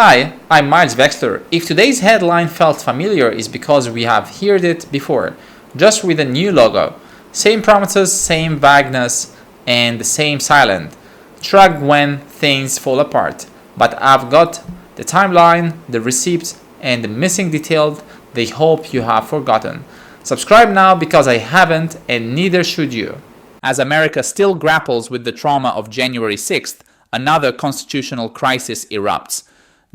Hi, I'm Vexler. If today's headline felt familiar, it's because we have heard it before, just with a new logo. Same promises, same vagueness, and the same silent shrug when things fall apart. But I've got the timeline, the receipts, and the missing details they hope you have forgotten. Subscribe now because I haven't, and neither should you. As America still grapples with the trauma of January 6th, another constitutional crisis erupts.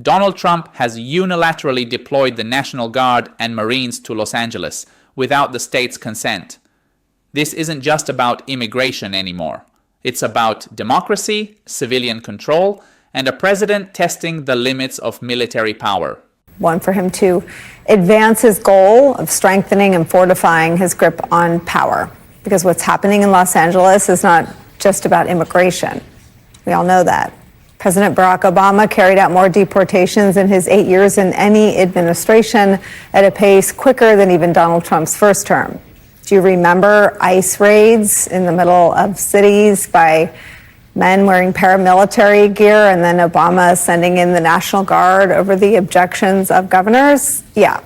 Donald Trump has unilaterally deployed the National Guard and Marines to Los Angeles without the state's consent. This isn't just about immigration anymore. It's about democracy, civilian control, and a president testing the limits of military power. One, for him to advance his goal of strengthening and fortifying his grip on power. Because what's happening in Los Angeles is not just about immigration. We all know that. President Barack Obama carried out more deportations in his 8 years in any administration at a pace quicker than even Donald Trump's first term. Do you remember ICE raids in the middle of cities by men wearing paramilitary gear and then Obama sending in the National Guard over the objections of governors? Yeah,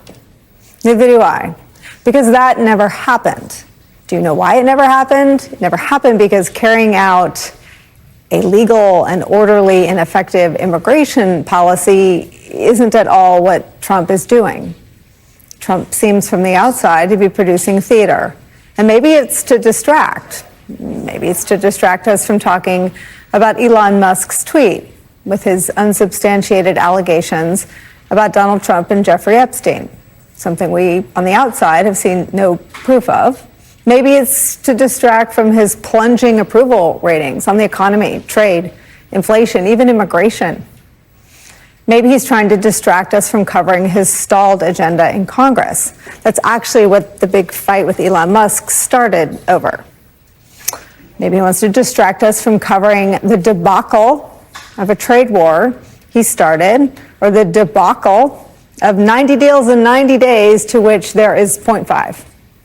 neither do I, because that never happened. Do you know why it never happened? It never happened because carrying out a legal and orderly and effective immigration policy isn't at all what Trump is doing. Trump seems from the outside to be producing theater. And maybe it's to distract. Maybe it's to distract us from talking about Elon Musk's tweet with his unsubstantiated allegations about Donald Trump and Jeffrey Epstein, something we on the outside have seen no proof of. Maybe it's to distract from his plunging approval ratings on the economy, trade, inflation, even immigration. Maybe he's trying to distract us from covering his stalled agenda in Congress. That's actually what the big fight with Elon Musk started over. Maybe he wants to distract us from covering the debacle of a trade war he started, or the debacle of 90 deals in 90 days to which there is 0.5,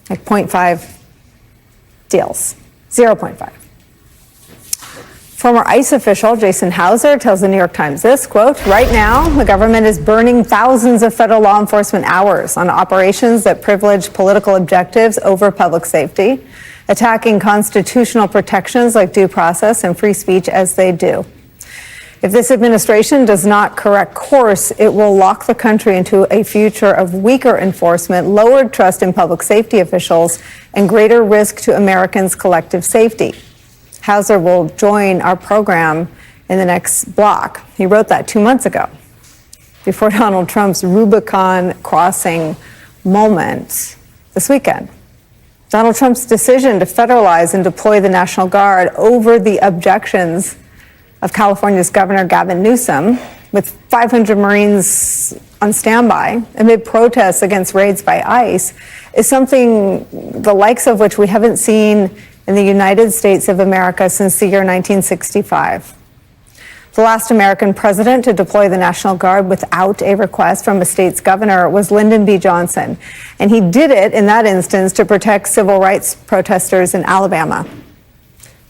like 0.5 deals, 0.5. Former ICE official Jason Hauser tells the New York Times this, quote, "Right now, the government is burning thousands of federal law enforcement hours on operations that privilege political objectives over public safety, attacking constitutional protections like due process and free speech as they do. If this administration does not correct course, it will lock the country into a future of weaker enforcement, lowered trust in public safety officials, and greater risk to Americans' collective safety." Hauser will join our program in the next block. He wrote that 2 months ago, before Donald Trump's Rubicon crossing moment this weekend. Donald Trump's decision to federalize and deploy the National Guard over the objections of California's Governor Gavin Newsom, with 500 Marines on standby amid protests against raids by ICE, is something the likes of which we haven't seen in the United States of America since the year 1965. The last American president to deploy the National Guard without a request from a state's governor was Lyndon B. Johnson, and he did it in that instance to protect civil rights protesters in Alabama.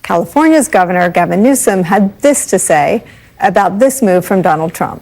California's Governor Gavin Newsom had this to say about this move from Donald Trump.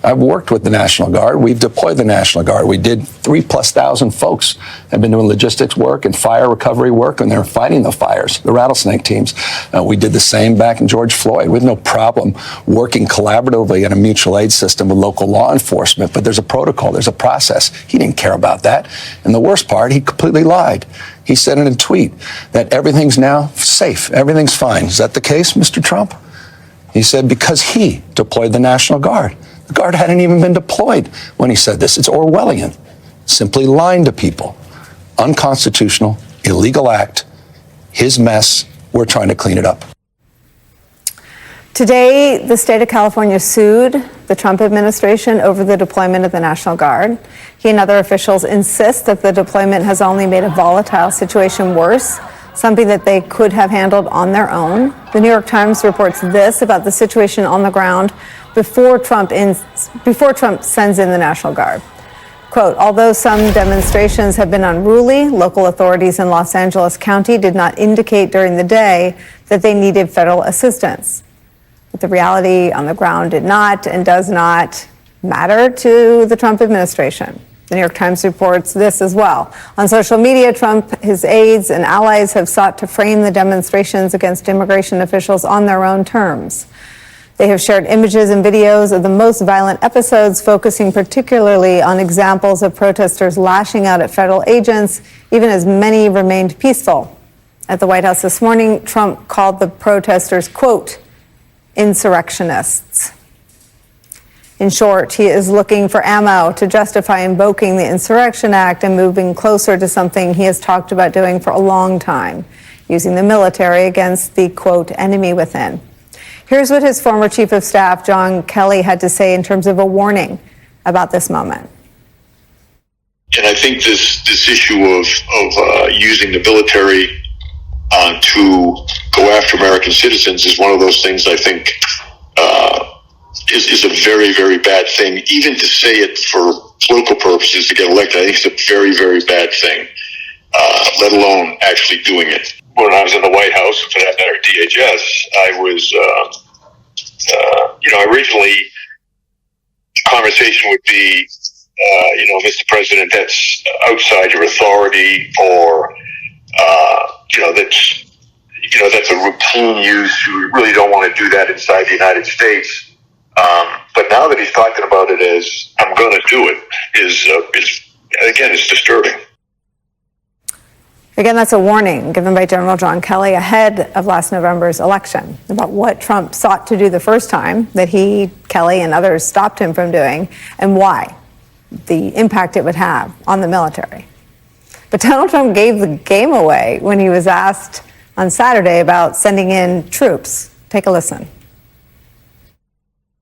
I've worked with the National Guard. We've deployed the National Guard. We did 3,000+ folks have been doing logistics work and fire recovery work, and they're fighting the fires, the rattlesnake teams. We did the same back in George Floyd. We have no problem working collaboratively in a mutual aid system with local law enforcement, but there's a protocol, there's a process. He didn't care about that. And the worst part, he completely lied. He said in a tweet that everything's now safe, everything's fine. Is that the case, Mr. Trump? He said because he deployed the National Guard. The Guard hadn't even been deployed when he said this. It's Orwellian, simply lying to people. Unconstitutional, illegal act, his mess. We're trying to clean it up. Today, the state of California sued the Trump administration over the deployment of the National Guard. He and other officials insist that the deployment has only made a volatile situation worse, something that they could have handled on their own. The New York Times reports this about the situation on the ground before Trump sends in the National Guard. Quote, although some demonstrations have been unruly, local authorities in Los Angeles County did not indicate during the day that they needed federal assistance. But the reality on the ground did not and does not matter to the Trump administration. The New York Times reports this as well. On social media, Trump, his aides, and allies have sought to frame the demonstrations against immigration officials on their own terms. They have shared images and videos of the most violent episodes, focusing particularly on examples of protesters lashing out at federal agents, even as many remained peaceful. At the White House this morning, Trump called the protesters, quote, insurrectionists. In short, he is looking for ammo to justify invoking the Insurrection Act and moving closer to something he has talked about doing for a long time, using the military against the, quote, enemy within. Here's what his former chief of staff, John Kelly, had to say in terms of a warning about this moment. And I think this issue of using the military to go after American citizens is one of those things I think is a very, very bad thing. Even to say it for political purposes to get elected, I think it's a very, very bad thing, let alone actually doing it. When I was in the White House, for that matter, DHS, I was, originally the conversation would be, Mr. President, that's outside your authority, or, that's a routine use. You really don't want to do that inside the United States. But now that he's talking about it as I'm going to do it, it's disturbing. Again, that's a warning given by General John Kelly ahead of last November's election about what Trump sought to do the first time that he, Kelly, and others stopped him from doing, and why, the impact it would have on the military. But Donald Trump gave the game away when he was asked on Saturday about sending in troops. Take a listen.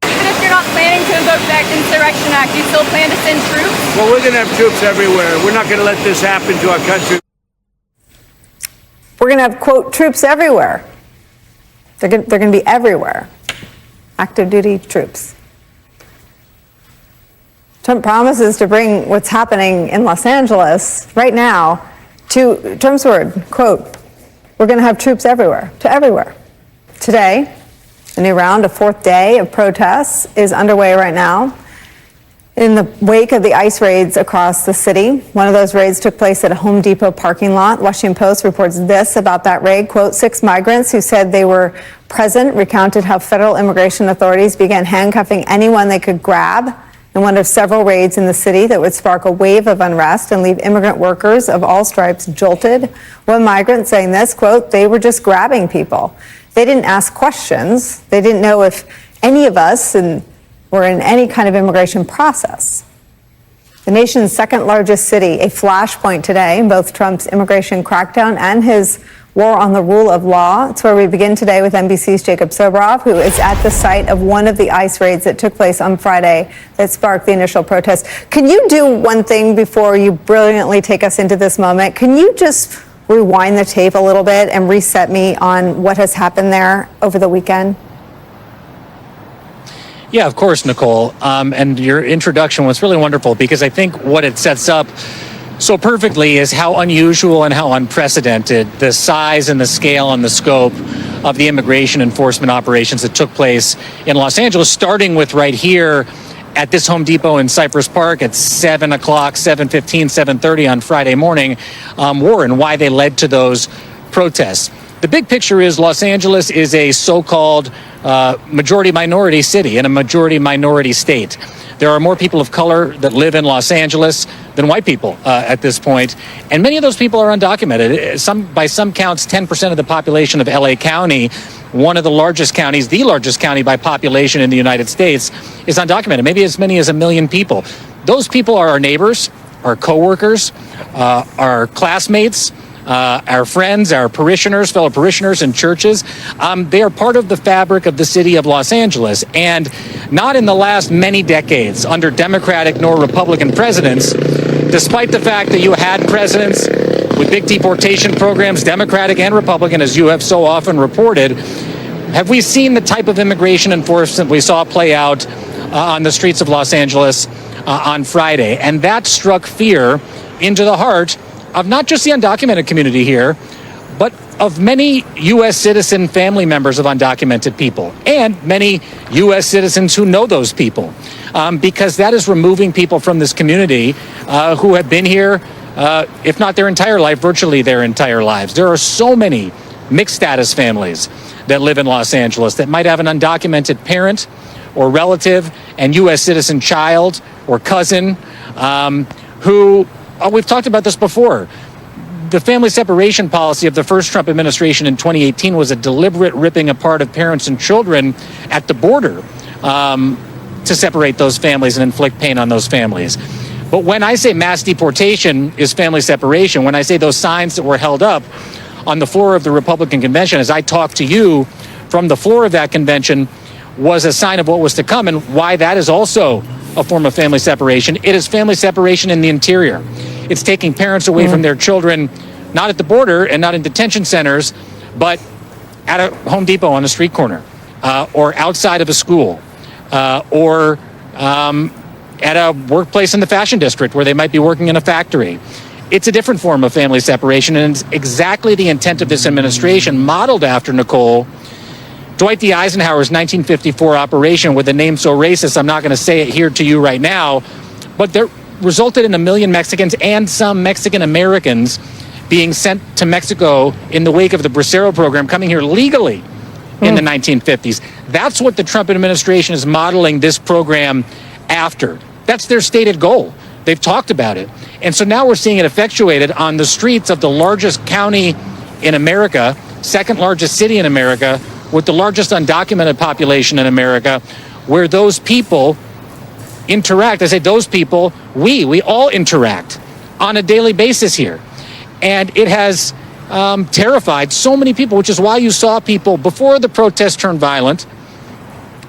Even if you're not planning to invoke that Insurrection Act, you still plan to send troops? Well, we're going to have troops everywhere. We're not going to let this happen to our country. We're going to have, quote, troops everywhere. They're going to be everywhere. Active duty troops. Trump promises to bring what's happening in Los Angeles right now to Trump's word, quote, we're going to have troops everywhere, to everywhere. Today, a new round, a fourth day of protests is underway right now in the wake of the ICE raids across the city. One of those raids took place at a Home Depot parking lot. Washington Post reports this about that raid, quote, 6 migrants who said they were present recounted how federal immigration authorities began handcuffing anyone they could grab in one of several raids in the city that would spark a wave of unrest and leave immigrant workers of all stripes jolted. One migrant saying this, quote, they were just grabbing people. They didn't ask questions. They didn't know if any of us were in any kind of immigration process. The nation's second largest city, a flashpoint today in both Trump's immigration crackdown and his war on the rule of law. It's where we begin today with NBC's Jacob Soboroff, who is at the site of one of the ICE raids that took place on Friday that sparked the initial protest. Can you do one thing before you brilliantly take us into this moment? Can you just rewind the tape a little bit and reset me on what has happened there over the weekend? Yeah, of course, Nicole. And your introduction was really wonderful because I think what it sets up so perfectly is how unusual and how unprecedented the size and the scale and the scope of the immigration enforcement operations that took place in Los Angeles, starting with right here at this Home Depot in Cypress Park at 7 o'clock, 7:15, 7:30 on Friday morning, were and why they led to those protests. The big picture is Los Angeles is a so-called majority minority city and a majority minority state. There are more people of color that live in Los Angeles than white people at this point, and many of those people are undocumented. By some counts, 10% of the population of LA County, one of the largest counties, the largest county by population in the United States, is undocumented, maybe as many as 1 million people. Those people are our neighbors, our coworkers, our classmates, our friends, our parishioners, fellow parishioners in churches. They are part of the fabric of the city of Los Angeles. And not in the last many decades under Democratic nor Republican presidents, despite the fact that you had presidents with big deportation programs, Democratic and Republican, as you have so often reported, have we seen the type of immigration enforcement we saw play out on the streets of Los Angeles on Friday. And that struck fear into the heart of not just the undocumented community here, but of many U.S. citizen family members of undocumented people and many U.S. citizens who know those people, because that is removing people from this community who have been here, if not their entire life, virtually their entire lives. There are so many mixed status families that live in Los Angeles that might have an undocumented parent or relative and U.S. citizen child or cousin who, we've talked about this before. The family separation policy of the first Trump administration in 2018 was a deliberate ripping apart of parents and children at the border to separate those families and inflict pain on those families. But when I say mass deportation is family separation, when I say those signs that were held up on the floor of the Republican convention, as I talked to you from the floor of that convention, was a sign of what was to come and why that is also a form of family separation. It is family separation in the interior. It's taking parents away from their children, not at the border and not in detention centers, but at a Home Depot on a street corner, or outside of a school, or at a workplace in the fashion district where they might be working in a factory. It's a different form of family separation, and it's exactly the intent of this administration, modeled after, Nicole, Dwight D. Eisenhower's 1954 operation with a name so racist, I'm not going to say it here to you right now, but there resulted in 1 million Mexicans and some Mexican Americans being sent to Mexico in the wake of the Bracero program, coming here legally in the 1950s. That's what the Trump administration is modeling this program after. That's their stated goal. They've talked about it. And so now we're seeing it effectuated on the streets of the largest county in America, second largest city in America, with the largest undocumented population in America, where those people interact. I say those people, we all interact on a daily basis here. And it has terrified so many people, which is why you saw people before the protests turned violent,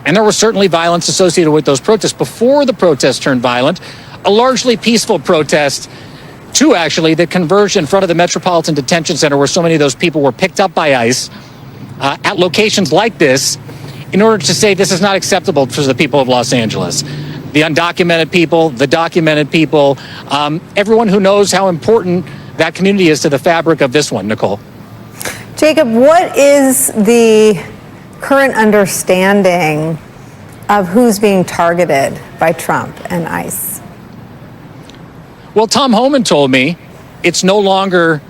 and there was certainly violence associated with those protests. Before the protests turned violent, a largely peaceful protest, to actually, that converged in front of the Metropolitan Detention Center, where so many of those people were picked up by ICE at locations like this, in order to say this is not acceptable for the people of Los Angeles. The undocumented people, the documented people, everyone who knows how important that community is to the fabric of this one, Nicole. Jacob, what is the current understanding of who's being targeted by Trump and ICE? Well, Tom Homan told me it's no longer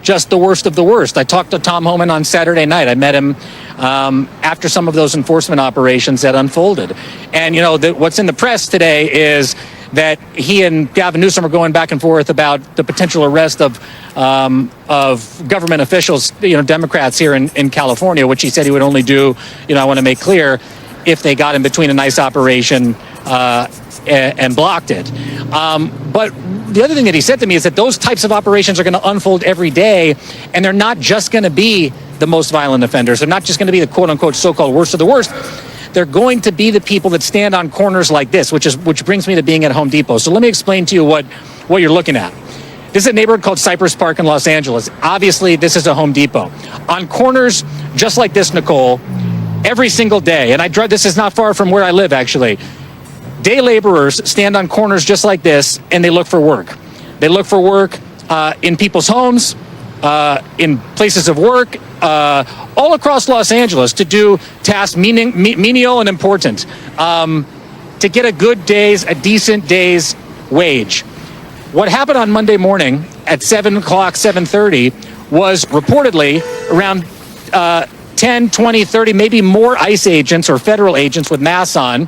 just the worst of the worst. I talked to Tom Homan on Saturday night. I met him after some of those enforcement operations that unfolded. And, you know, what's in the press today is that he and Gavin Newsom are going back and forth about the potential arrest of government officials, you know, Democrats here in California, which he said he would only do, you know, I want to make clear, if they got in between a nice operation and blocked it. But the other thing that he said to me is that those types of operations are going to unfold every day, and they're not just going to be the most violent offenders. They're not just going to be the quote-unquote so-called worst of the worst. They're going to be the people that stand on corners like this, which brings me to being at Home Depot. So let me explain to you what you're looking at. This is a neighborhood called Cypress Park in Los Angeles. Obviously, this is a Home Depot. On corners just like this, Nicole, every single day, and this is not far from where I live, actually, day laborers stand on corners just like this, and they look for work. They look for work in people's homes, in places of work, all across Los Angeles, to do tasks menial and important, to get a decent day's wage. What happened on Monday morning at 7 o'clock, 7:30, was reportedly around 10, 20, 30, maybe more ICE agents or federal agents with masks on,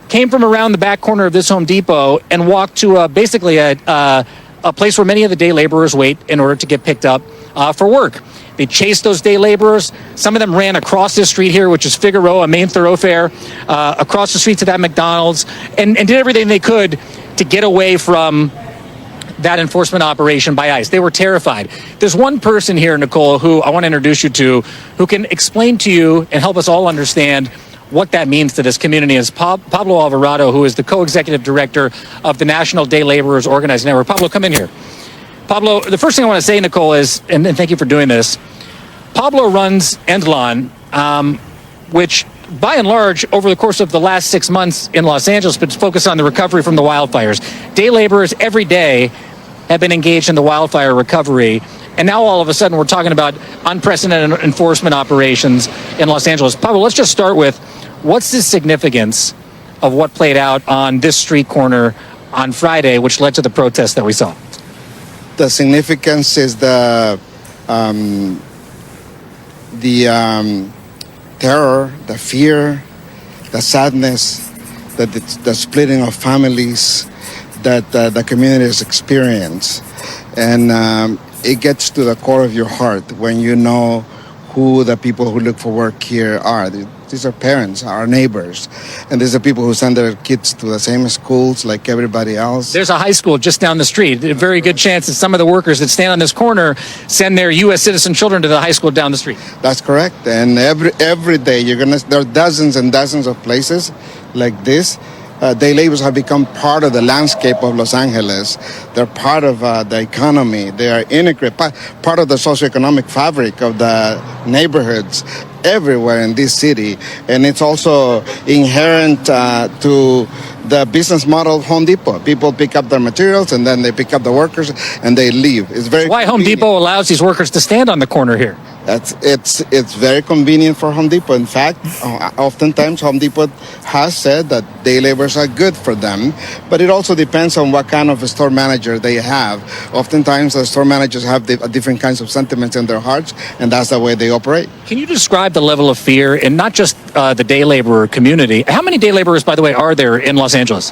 came from around the back corner of this Home Depot and walked to basically a place where many of the day laborers wait in order to get picked up for work. They chased those day laborers. Some of them ran across this street here, which is Figueroa, a main thoroughfare, across the street to that McDonald's, and did everything they could to get away from that enforcement operation by ICE. They were terrified. There's one person here, Nicole, who I want to introduce you to, who can explain to you and help us all understand what that means to this community. Is Pablo Alvarado, who is the co-executive director of the National Day Laborers Organizing Network. Pablo, come in here. Pablo, the first thing I want to say, Nicole, is, and thank you for doing this, Pablo runs Endlon, which by and large, over the course of the last 6 months in Los Angeles, but focused on the recovery from the wildfires. Day laborers every day have been engaged in the wildfire recovery, And now all of a sudden we're talking about unprecedented enforcement operations in Los Angeles. Pablo, let's just start with, what's the significance of what played out on this street corner on Friday, which led to the protests that we saw? The significance is the terror, the fear, the sadness, the splitting of families that the communities experience. And it gets to the core of your heart when you know who the people who look for work here are. These are parents, our neighbors, and these are people who send their kids to the same schools like everybody else. There's a high school just down the street. A very good chance that some of the workers that stand on this corner send their U.S. citizen children to the high school down the street. That's correct. And every day there are dozens and dozens of places like this. Day laborers have become part of the landscape of Los Angeles. They're part of the economy. They are integrated, part of the socioeconomic fabric of the neighborhoods everywhere in this city. And it's also inherent to the business model of Home Depot. People pick up their materials and then they pick up the workers and they leave. It's very Why convenient. Home Depot allows these workers to stand on the corner here? It's very convenient for Home Depot. In fact, oftentimes Home Depot has said that day laborers are good for them, but it also depends on what kind of a store manager they have. Oftentimes, the store managers have different kinds of sentiments in their hearts, and that's the way they operate. Can you describe the level of fear in not just the day laborer community? How many day laborers, by the way, are there in Los Angeles?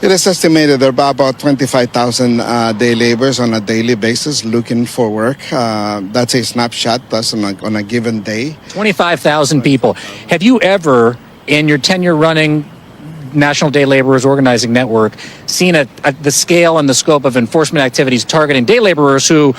It is estimated there are about 25,000 day laborers on a daily basis looking for work. That's a snapshot. That's on a given day. 25,000 people. Have you ever, in your tenure running National Day Laborers Organizing Network, seen the scale and the scope of enforcement activities targeting day laborers who,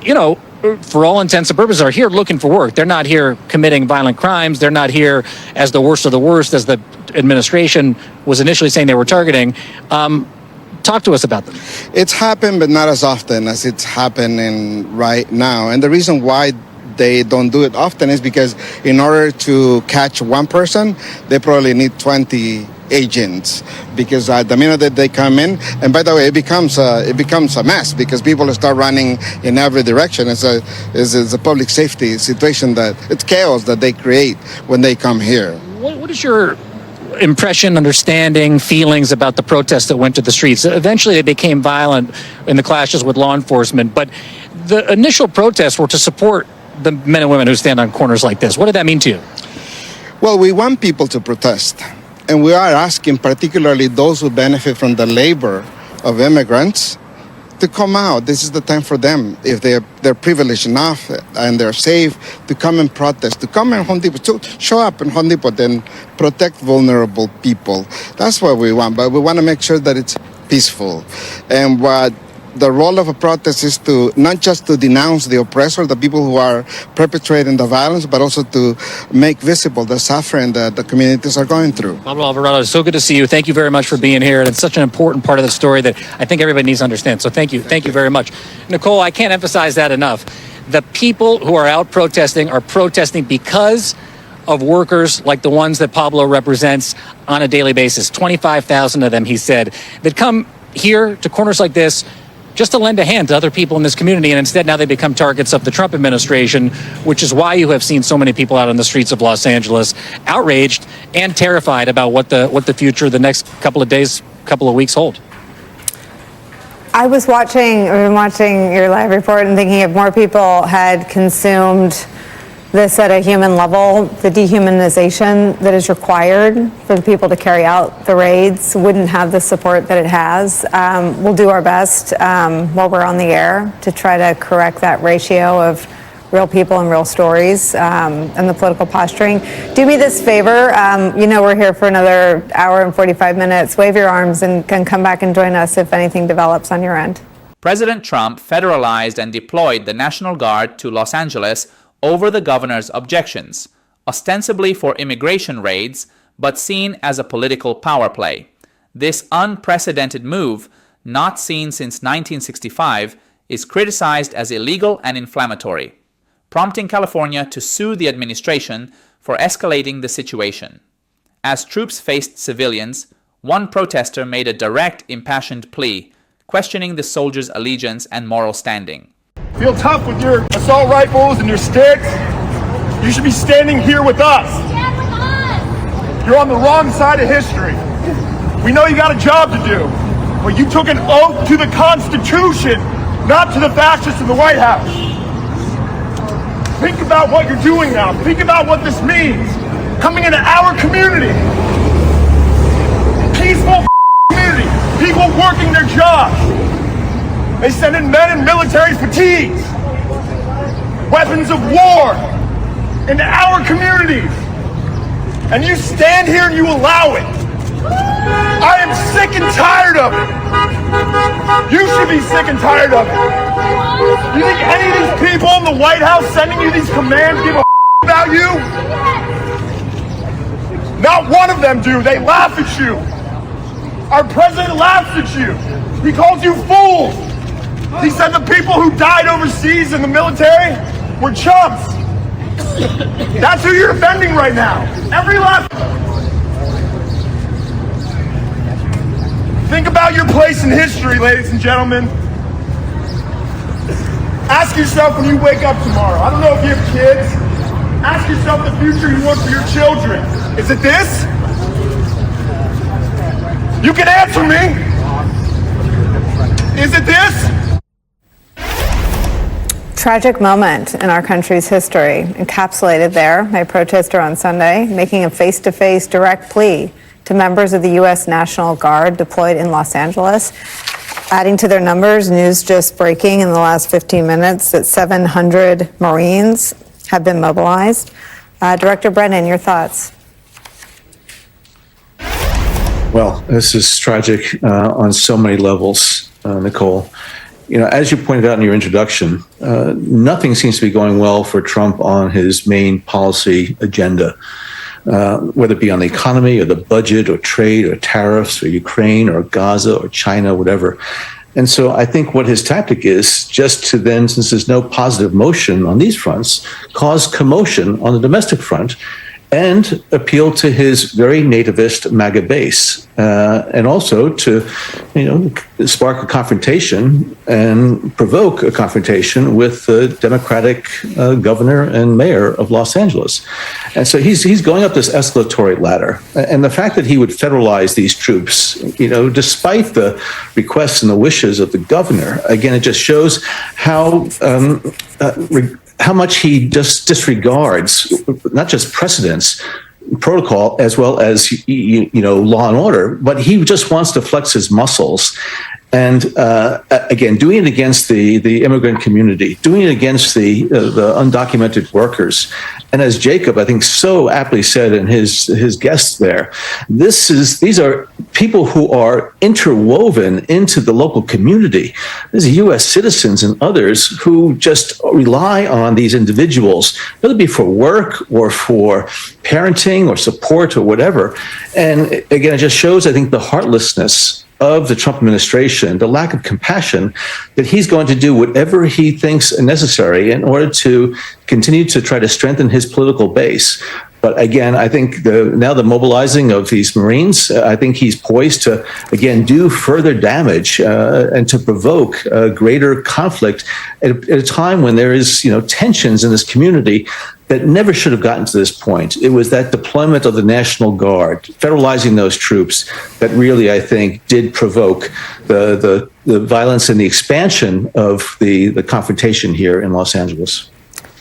you know, for all intents and purposes, are here looking for work? They're not here committing violent crimes. They're not here as the worst of the worst, as the administration was initially saying they were targeting. Talk to us about them. It's happened, but not as often as it's happening right now. And the reason why they don't do it often is because in order to catch one person, they probably need 20 agents, because the minute that they come in, and by the way, it becomes a mess because people start running in every direction. It's a public safety situation that it's chaos that they create when they come here. What is your impression, understanding, feelings about the protests that went to the streets? Eventually they became violent in the clashes with law enforcement, but the initial protests were to support the men and women who stand on corners like this. What did that mean to you? Well, we want people to protest. And we are asking particularly those who benefit from the labor of immigrants to come out. This is the time for them, if they're privileged enough and they're safe, to come and protest, to come in Home Depot, to show up in Home Depot and protect vulnerable people. That's what we want, but we want to make sure that it's peaceful. And what the role of a protest is to not just to denounce the oppressor, the people who are perpetrating the violence, but also to make visible the suffering that the communities are going through. Pablo Alvarado, it's so good to see you. Thank you very much for being here. And it's such an important part of the story that I think everybody needs to understand. So thank you. Thank you very much. Nicole, I can't emphasize that enough. The people who are out protesting are protesting because of workers like the ones that Pablo represents on a daily basis. 25,000 of them, he said, that come here to corners like this just to lend a hand to other people in this community, and instead now they become targets of the Trump administration, which is why you have seen so many people out on the streets of Los Angeles outraged and terrified about what the future, the next couple of days, couple of weeks hold. I've been watching your live report and thinking if more people had consumed this at a human level, the dehumanization that is required for the people to carry out the raids wouldn't have the support that it has. We'll do our best while we're on the air to try to correct that ratio of real people and real stories and the political posturing. Do me this favor. We're here for another hour and 45 minutes. Wave your arms and can come back and join us if anything develops on your end. President Trump federalized and deployed the National Guard to Los Angeles over the governor's objections, ostensibly for immigration raids, but seen as a political power play. This unprecedented move, not seen since 1965, is criticized as illegal and inflammatory, prompting California to sue the administration for escalating the situation. As troops faced civilians, one protester made a direct, impassioned plea, questioning the soldiers' allegiance and moral standing. feel tough with your assault rifles and your sticks. You should be standing here with us. You're on the wrong side of history. We know you got a job to do, but you took an oath to the Constitution, not to the fascists in the White House. Think about what you're doing now. Think about what this means. Coming into our community. Peaceful community. People working their jobs. They send in men in military fatigues. Weapons of war into our communities. And you stand here and you allow it. I am sick and tired of it. You should be sick and tired of it. You think any of these people in the White House sending you these commands give a about you? Not one of them do. They laugh at you. Our president laughs at you. He calls you fools. He said the people who died overseas in the military were chumps. That's who you're offending right now. Every last. Think about your place in history, ladies and gentlemen. Ask yourself when you wake up tomorrow. I don't know if you have kids. Ask yourself the future you want for your children. Is it this? You can answer me. Is it this? Tragic moment in our country's history, encapsulated there by a protester on Sunday, making a face-to-face direct plea to members of the U.S. National Guard deployed in Los Angeles. Adding to their numbers, news just breaking in the last 15 minutes that 700 Marines have been mobilized. Director Brennan, your thoughts? Well, this is tragic on so many levels, Nicole. You know, as you pointed out in your introduction, nothing seems to be going well for Trump on his main policy agenda, whether it be on the economy or the budget or trade or tariffs or Ukraine or Gaza or China, whatever. And so I think what his tactic is just to then, since there's no positive motion on these fronts, cause commotion on the domestic front and appeal to his very nativist MAGA base, and also to, spark a confrontation and provoke a confrontation with the Democratic governor and mayor of Los Angeles. And so he's going up this escalatory ladder. And the fact that he would federalize these troops, despite the requests and the wishes of the governor, again, it just shows how much he just disregards not just precedents, protocol, as well as law and order, but he just wants to flex his muscles. And again, doing it against the immigrant community, doing it against the undocumented workers. And as Jacob, I think, so aptly said in his guest there, these are people who are interwoven into the local community. These are U.S. citizens and others who just rely on these individuals, whether it be for work or for parenting or support or whatever. And again, it just shows, I think, the heartlessness of the Trump administration, the lack of compassion, that he's going to do whatever he thinks necessary in order to continue to try to strengthen his political base. But again, I think now the mobilizing of these Marines, I think he's poised to, again, do further damage and to provoke greater conflict at a time when there is, tensions in this community that never should have gotten to this point. It was that deployment of the National Guard, federalizing those troops, that really, I think, did provoke the violence and the expansion of the confrontation here in Los Angeles.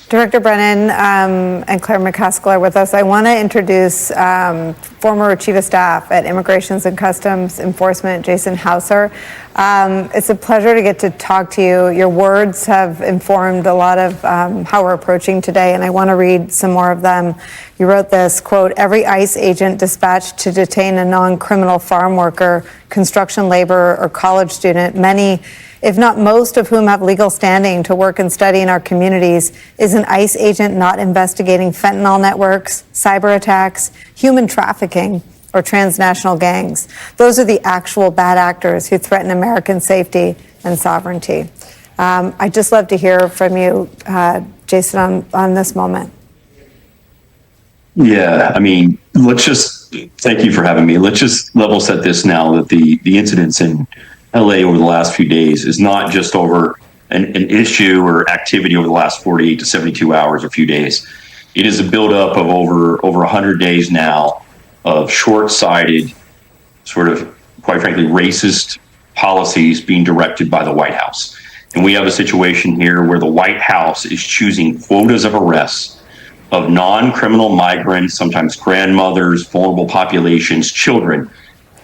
Director Brennan and Claire McCaskill are with us. I want to introduce former Chief of Staff at Immigrations and Customs Enforcement, Jason Hauser. It's a pleasure to get to talk to you. Your words have informed a lot of how we're approaching today, and I want to read some more of them. You wrote this, quote, "Every ICE agent dispatched to detain a non-criminal farm worker, construction laborer, or college student, many, if not most of whom have legal standing to work and study in our communities, is an ICE agent not investigating fentanyl networks, cyber attacks, human trafficking, or transnational gangs. Those are the actual bad actors who threaten American safety and sovereignty." I'd just love to hear from you, Jason, on this moment. Yeah, I mean, thank you for having me. Let's just level set this now, that the incidents in LA over the last few days is not just over an issue or activity over the last 48 to 72 hours or few days. It is a buildup of over 100 days now of short-sighted, sort of, quite frankly, racist policies being directed by the White House. And we have a situation here where the White House is choosing quotas of arrests of non-criminal migrants, sometimes grandmothers, vulnerable populations, children,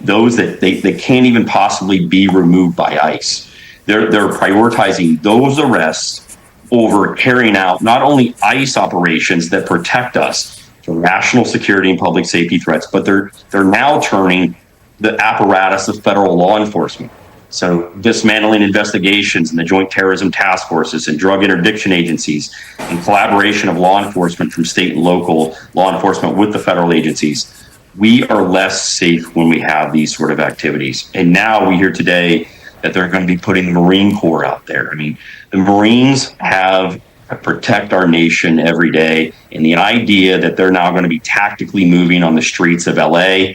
those that they can't even possibly be removed by ICE. They're prioritizing those arrests over carrying out not only ICE operations that protect us from national security and public safety threats, but they're now turning the apparatus of federal law enforcement. So dismantling investigations and the joint terrorism task forces and drug interdiction agencies and collaboration of law enforcement from state and local law enforcement with the federal agencies. We are less safe when we have these sort of activities. And now we hear today that they're going to be putting the Marine Corps out there. I mean, the Marines have to protect our nation every day. And the idea that they're now going to be tactically moving on the streets of LA,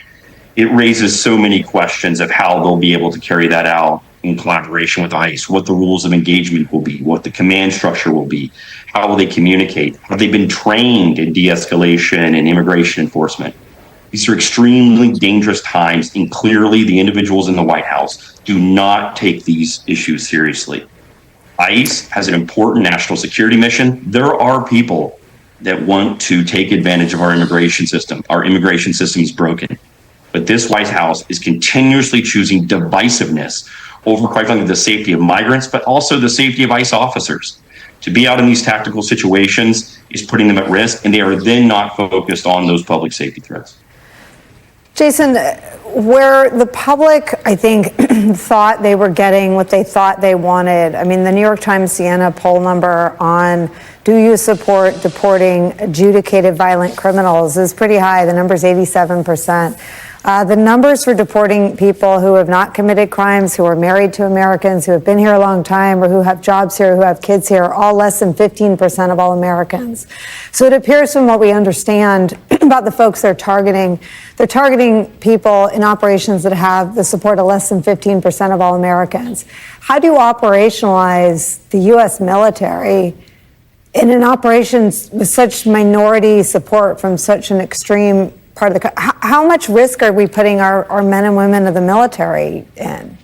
it raises so many questions of how they'll be able to carry that out in collaboration with ICE, what the rules of engagement will be, what the command structure will be, how will they communicate, have they been trained in de-escalation and immigration enforcement. These are extremely dangerous times, and clearly the individuals in the White House do not take these issues seriously. ICE has an important national security mission. There are people that want to take advantage of our immigration system. Our immigration system is broken. But this White House is continuously choosing divisiveness over, quite frankly, the safety of migrants, but also the safety of ICE officers. To be out in these tactical situations is putting them at risk, and they are then not focused on those public safety threats. Jason, where the public, I think, thought they were getting what they thought they wanted. I mean, the New York Times Siena poll number on do you support deporting adjudicated violent criminals is pretty high. The number's 87%. The numbers for deporting people who have not committed crimes, who are married to Americans, who have been here a long time, or who have jobs here, who have kids here, are all less than 15% of all Americans. So it appears from what we understand about the folks they're targeting people in operations that have the support of less than 15% of all Americans. How do you operationalize the U.S. military in an operation with such minority support from such an extreme part of the country? How much risk are we putting our men and women of the military in?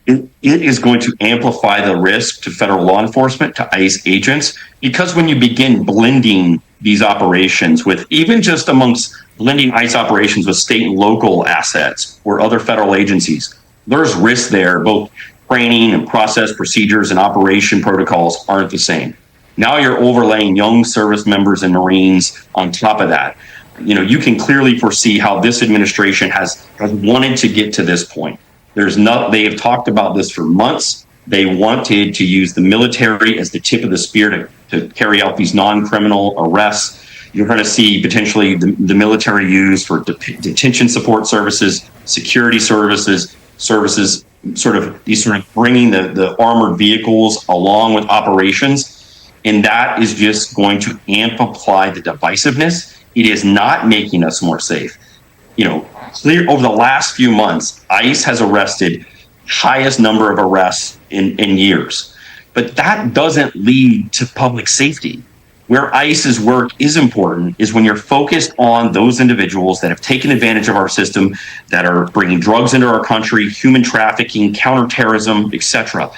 It is going to amplify the risk to federal law enforcement, to ICE agents, because when you begin blending these operations with, even just amongst blending ICE operations with state and local assets or other federal agencies, there's risk there. Both training and process procedures and operation protocols aren't the same. Now you're overlaying young service members and Marines on top of that. You know, you can clearly foresee how this administration has wanted to get to this point. They have talked about this for months. They wanted to use the military as the tip of the spear to carry out these non-criminal arrests. You're going to see potentially the military used for detention support services, security services, sort of bringing the armored vehicles along with operations. And that is just going to amplify the divisiveness. It is not making us more safe. You know, clear over the last few months, ICE has arrested highest number of arrests in years. But that doesn't lead to public safety. Where ICE's work is important is when you're focused on those individuals that have taken advantage of our system, that are bringing drugs into our country, human trafficking, counterterrorism, etc.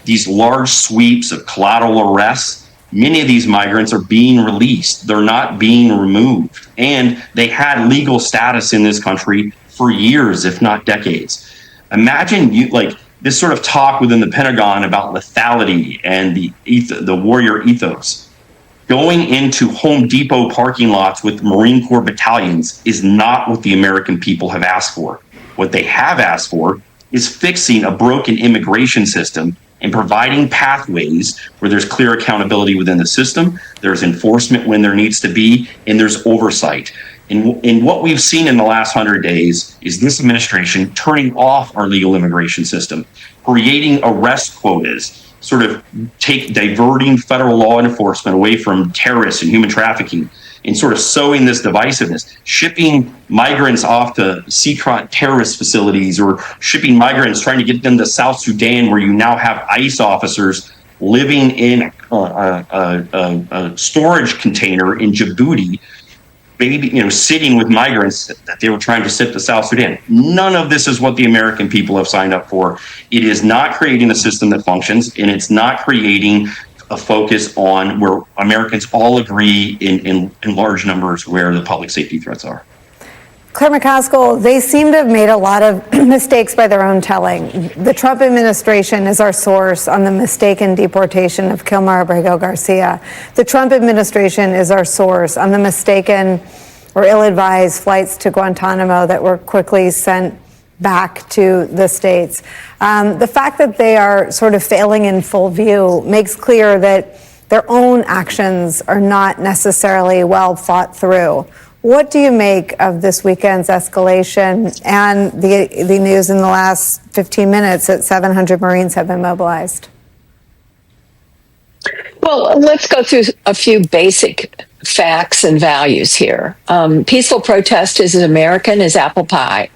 These large sweeps of collateral arrests, many of these migrants are being released. They're not being removed. And they had legal status in this country for years, if not decades. Imagine this sort of talk within the Pentagon about lethality and the warrior ethos. Going into Home Depot parking lots with Marine Corps battalions is not what the American people have asked for. What they have asked for is fixing a broken immigration system and providing pathways where there's clear accountability within the system, there's enforcement when there needs to be, and there's oversight. And what we've seen in the last 100 days is this administration turning off our legal immigration system, creating arrest quotas, sort of diverting federal law enforcement away from terrorists and human trafficking, in sort of sowing this divisiveness, shipping migrants off to sea terrorist facilities, or shipping migrants, trying to get them to South Sudan, where you now have ICE officers living in a storage container in Djibouti, sitting with migrants that they were trying to ship to South Sudan. None of this is what the American people have signed up for. It is not creating a system that functions, and it's not creating a focus on where Americans all agree in large numbers where the public safety threats are. Claire McCaskill, they seem to have made a lot of mistakes by their own telling. The Trump administration is our source on the mistaken deportation of Kilmar Abrego Garcia. The Trump administration is our source on the mistaken or ill-advised flights to Guantanamo that were quickly sent back to the states. The fact that they are sort of failing in full view makes clear that their own actions are not necessarily well thought through. What do you make of this weekend's escalation and the news in the last 15 minutes that 700 Marines have been mobilized? Well, let's go through a few basic facts and values here. Peaceful protest is as American as apple pie.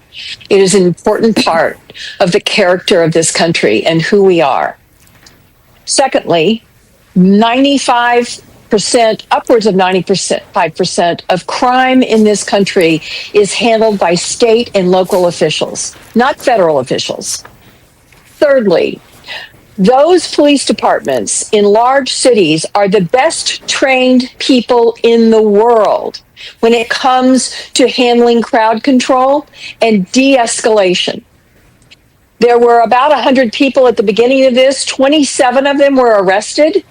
It is an important part of the character of this country and who we are. Secondly, 95%, upwards of 95% of crime in this country is handled by state and local officials, not federal officials. Thirdly, those police departments in large cities are the best trained people in the world when it comes to handling crowd control and de-escalation. There were about 100 people at the beginning of this. 27 of them were arrested,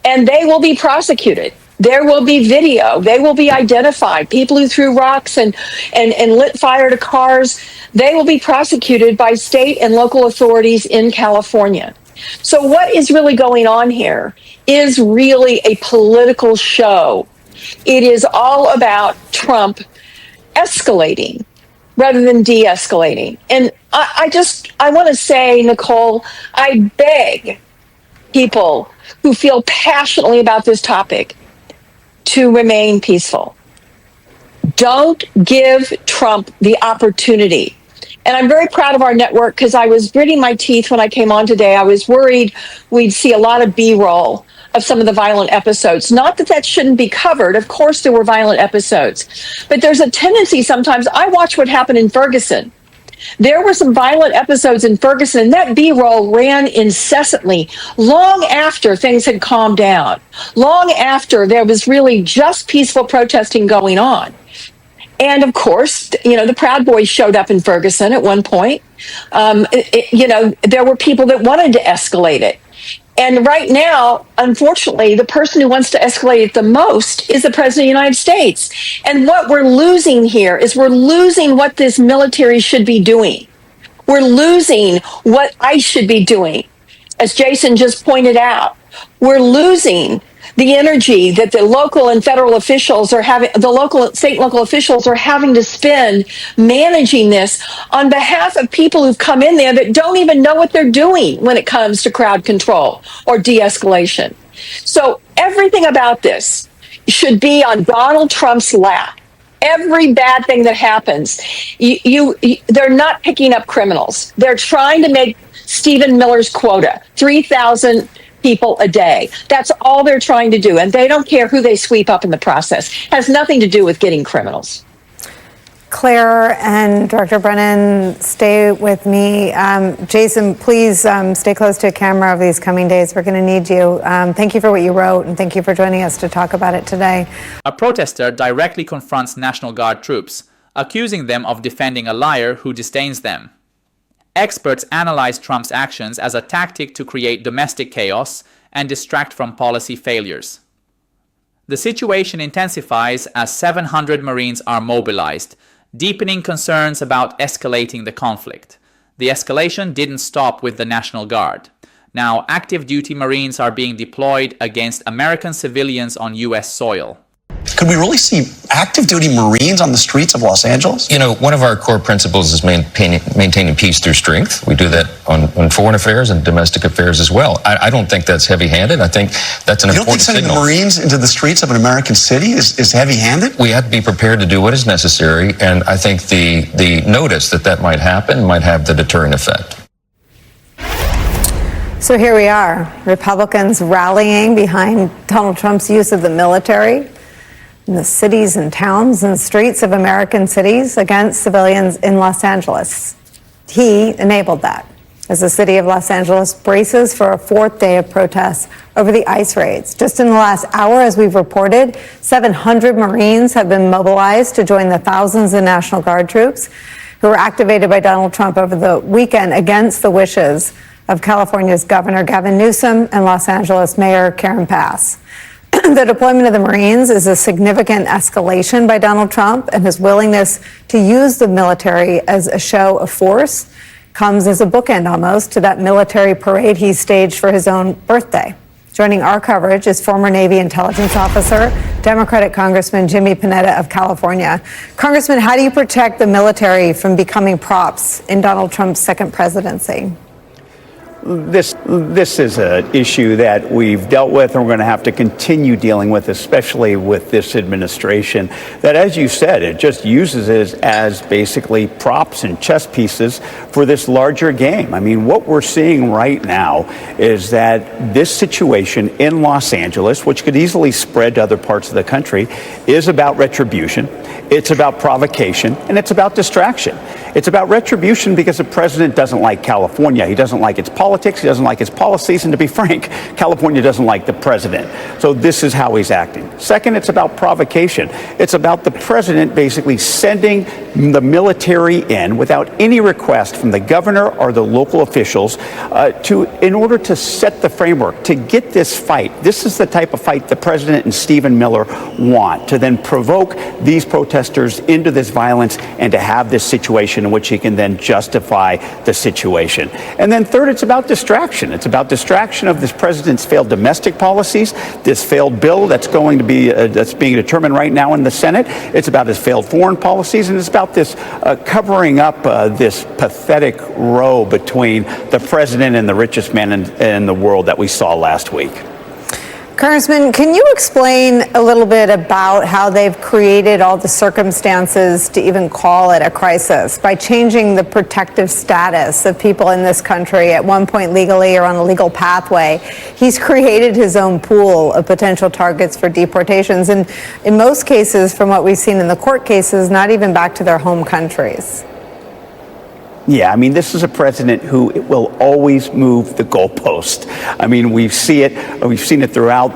and they will be prosecuted. There will be video. They will be identified. People who threw rocks and lit fire to cars, they will be prosecuted by state and local authorities in California. So what is really going on here is really a political show. It is all about Trump escalating rather than de-escalating. And I want to say, Nicole, I beg people who feel passionately about this topic to remain peaceful. Don't give Trump the opportunity. And I'm very proud of our network because I was gritting my teeth when I came on today. I was worried we'd see a lot of B-roll of some of the violent episodes. Not that that shouldn't be covered. Of course there were violent episodes. But there's a tendency sometimes. I watch what happened in Ferguson. There were some violent episodes in Ferguson, and that B-roll ran incessantly long after things had calmed down, long after there was really just peaceful protesting going on. And of course, the Proud Boys showed up in Ferguson at one point. There were people that wanted to escalate it. And right now, unfortunately, the person who wants to escalate it the most is the President of the United States. And what we're losing here is we're losing what this military should be doing. We're losing what ICE should be doing. As Jason just pointed out, we're losing the energy that the local and federal officials are having, the local, state and local officials are having to spend managing this on behalf of people who've come in there that don't even know what they're doing when it comes to crowd control or de-escalation. So everything about this should be on Donald Trump's lap. Every bad thing that happens, they're not picking up criminals. They're trying to make Stephen Miller's quota, 3,000 people a day. That's all they're trying to do. And they don't care who they sweep up in the process. Has nothing to do with getting criminals. Claire and Director Brennan, stay with me. Jason, please stay close to camera over these coming days. We're going to need you. Thank you for what you wrote, and thank you for joining us to talk about it today. A protester directly confronts National Guard troops, accusing them of defending a liar who disdains them. Experts analyze Trump's actions as a tactic to create domestic chaos and distract from policy failures. The situation intensifies as 700 Marines are mobilized, deepening concerns about escalating the conflict. The escalation didn't stop with the National Guard. Now, active duty Marines are being deployed against American civilians on U.S. soil. Could we really see active duty Marines on the streets of Los Angeles? You know, one of our core principles is maintaining peace through strength. We do that on foreign affairs and domestic affairs as well. I don't think that's heavy-handed. I think that's an important signal. You don't think sending the Marines into the streets of an American city is heavy-handed? We have to be prepared to do what is necessary, and I think the notice that might happen might have the deterrent effect. So here we are, Republicans rallying behind Donald Trump's use of the military in the cities and towns and streets of American cities against civilians in Los Angeles. He enabled that as the city of Los Angeles braces for a fourth day of protests over the ICE raids. Just in the last hour, as we've reported, 700 Marines have been mobilized to join the thousands of National Guard troops who were activated by Donald Trump over the weekend against the wishes of California's Governor Gavin Newsom and Los Angeles Mayor Karen Bass. The deployment of the Marines is a significant escalation by Donald Trump, and his willingness to use the military as a show of force comes as a bookend almost to that military parade he staged for his own birthday. Joining our coverage is former Navy intelligence officer, Democratic Congressman Jimmy Panetta of California. Congressman, how do you protect the military from becoming props in Donald Trump's second presidency? This is an issue that we've dealt with and we're going to have to continue dealing with, especially with this administration, that, as you said, it just uses it as basically props and chess pieces for this larger game. I mean, what we're seeing right now is that this situation in Los Angeles, which could easily spread to other parts of the country, is about retribution. It's about provocation, and it's about distraction. It's about retribution because the president doesn't like California. He doesn't like its politics. He doesn't like its policies. And to be frank, California doesn't like the president. So this is how he's acting. Second, it's about provocation. It's about the president basically sending the military in without any request from the governor or the local officials in order to set the framework, to get this fight. This is the type of fight the president and Stephen Miller want, to then provoke these protesters into this violence and to have this situation in which he can then justify the situation. And then third, it's about distraction. It's about distraction of this president's failed domestic policies, this failed bill that's going to be that's being determined right now in the Senate. It's about his failed foreign policies, and it's about this covering up this pathetic row between the president and the richest man in the world that we saw last week. Congressman, can you explain a little bit about how they've created all the circumstances to even call it a crisis by changing the protective status of people in this country at one point legally or on a legal pathway? He's created his own pool of potential targets for deportations, and in most cases, from what we've seen in the court cases, not even back to their home countries. Yeah, I mean, this is a president who will always move the goalpost. I mean, we've seen it throughout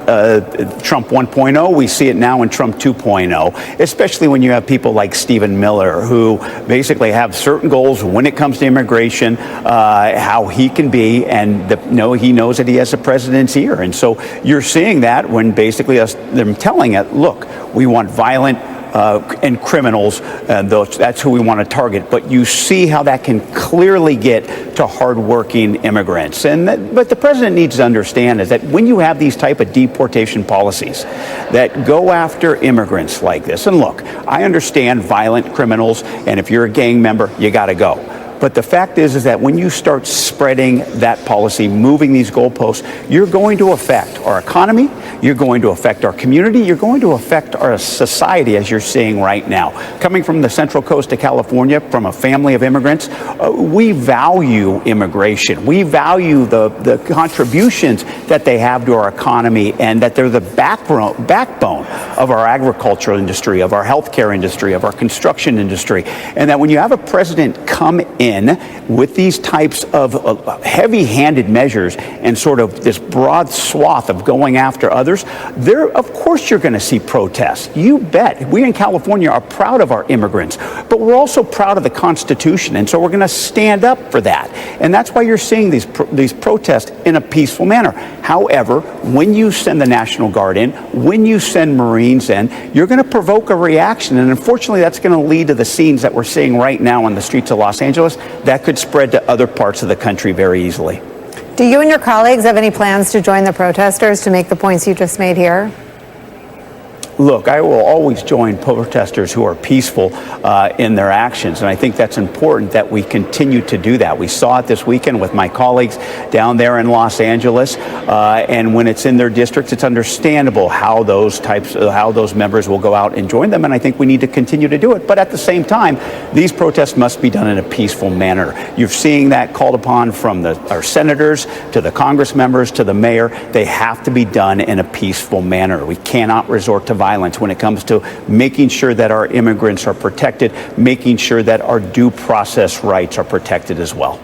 Trump 1.0. We see it now in Trump 2.0, especially when you have people like Stephen Miller, who basically have certain goals when it comes to immigration, how he can be, and he knows that he has the president's ear. And so you're seeing that when basically them telling it, look, we want violent and criminals, that's who we want to target. But you see how that can clearly get to hardworking immigrants. But the president needs to understand is that when you have these type of deportation policies that go after immigrants like this, and look, I understand violent criminals, and if you're a gang member, you got to go. But the fact is that when you start spreading that policy, moving these goalposts, you're going to affect our economy, you're going to affect our community, you're going to affect our society, as you're seeing right now. Coming from the Central Coast of California, from a family of immigrants, we value immigration. We value the contributions that they have to our economy, and that they're the backbone of our agricultural industry, of our healthcare industry, of our construction industry. And that when you have a president come in with these types of heavy-handed measures and sort of this broad swath of going after others, of course you're going to see protests. You bet. We in California are proud of our immigrants, but we're also proud of the Constitution, and so we're going to stand up for that. And that's why you're seeing these protests in a peaceful manner. However, when you send the National Guard in, when you send Marines in, you're going to provoke a reaction, and unfortunately that's going to lead to the scenes that we're seeing right now on the streets of Los Angeles. That could spread to other parts of the country very easily. Do you and your colleagues have any plans to join the protesters to make the points you just made here? look, I will always join protesters who are peaceful in their actions. And I think that's important that we continue to do that. We saw it this weekend with my colleagues down there in Los Angeles. And when it's in their districts, it's understandable how those members will go out and join them. And I think we need to continue to do it. But at the same time, these protests must be done in a peaceful manner. You're seeing that called upon from our senators to the Congress members to the mayor. They have to be done in a peaceful manner. We cannot resort to violence when it comes to making sure that our immigrants are protected, making sure that our due process rights are protected as well.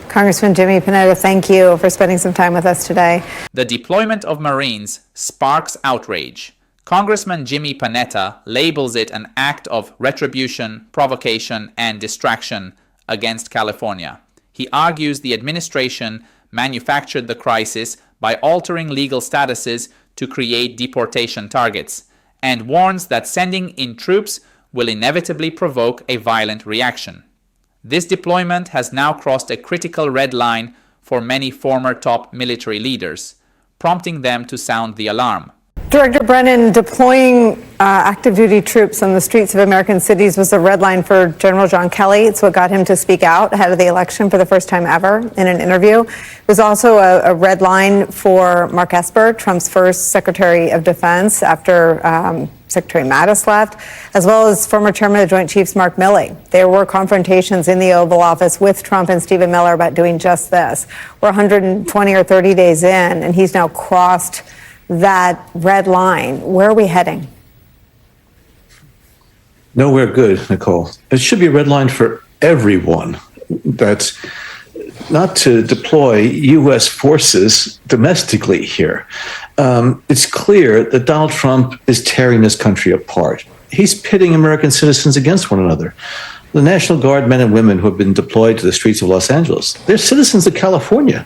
Congressman Jimmy Panetta, thank you for spending some time with us today. The deployment of Marines sparks outrage. Congressman Jimmy Panetta labels it an act of retribution, provocation, and distraction against California. He argues the administration manufactured the crisis by altering legal statuses to create deportation targets, and warns that sending in troops will inevitably provoke a violent reaction. This deployment has now crossed a critical red line for many former top military leaders, prompting them to sound the alarm. Director Brennan, deploying active duty troops on the streets of American cities was a red line for General John Kelly. It's what got him to speak out ahead of the election for the first time ever in an interview. It was also a red line for Mark Esper, Trump's first Secretary of Defense after Secretary Mattis left, as well as former Chairman of the Joint Chiefs Mark Milley. There were confrontations in the Oval Office with Trump and Stephen Miller about doing just this. We're 120 or 30 days in, and he's now crossed that red line. Where are we heading? Nowhere good, Nicole. It should be a red line for everyone. That's not to deploy U.S. forces domestically here. It's clear that Donald Trump is tearing this country apart. He's pitting American citizens against one another. The National Guard men and women who have been deployed to the streets of Los Angeles, they're citizens of California.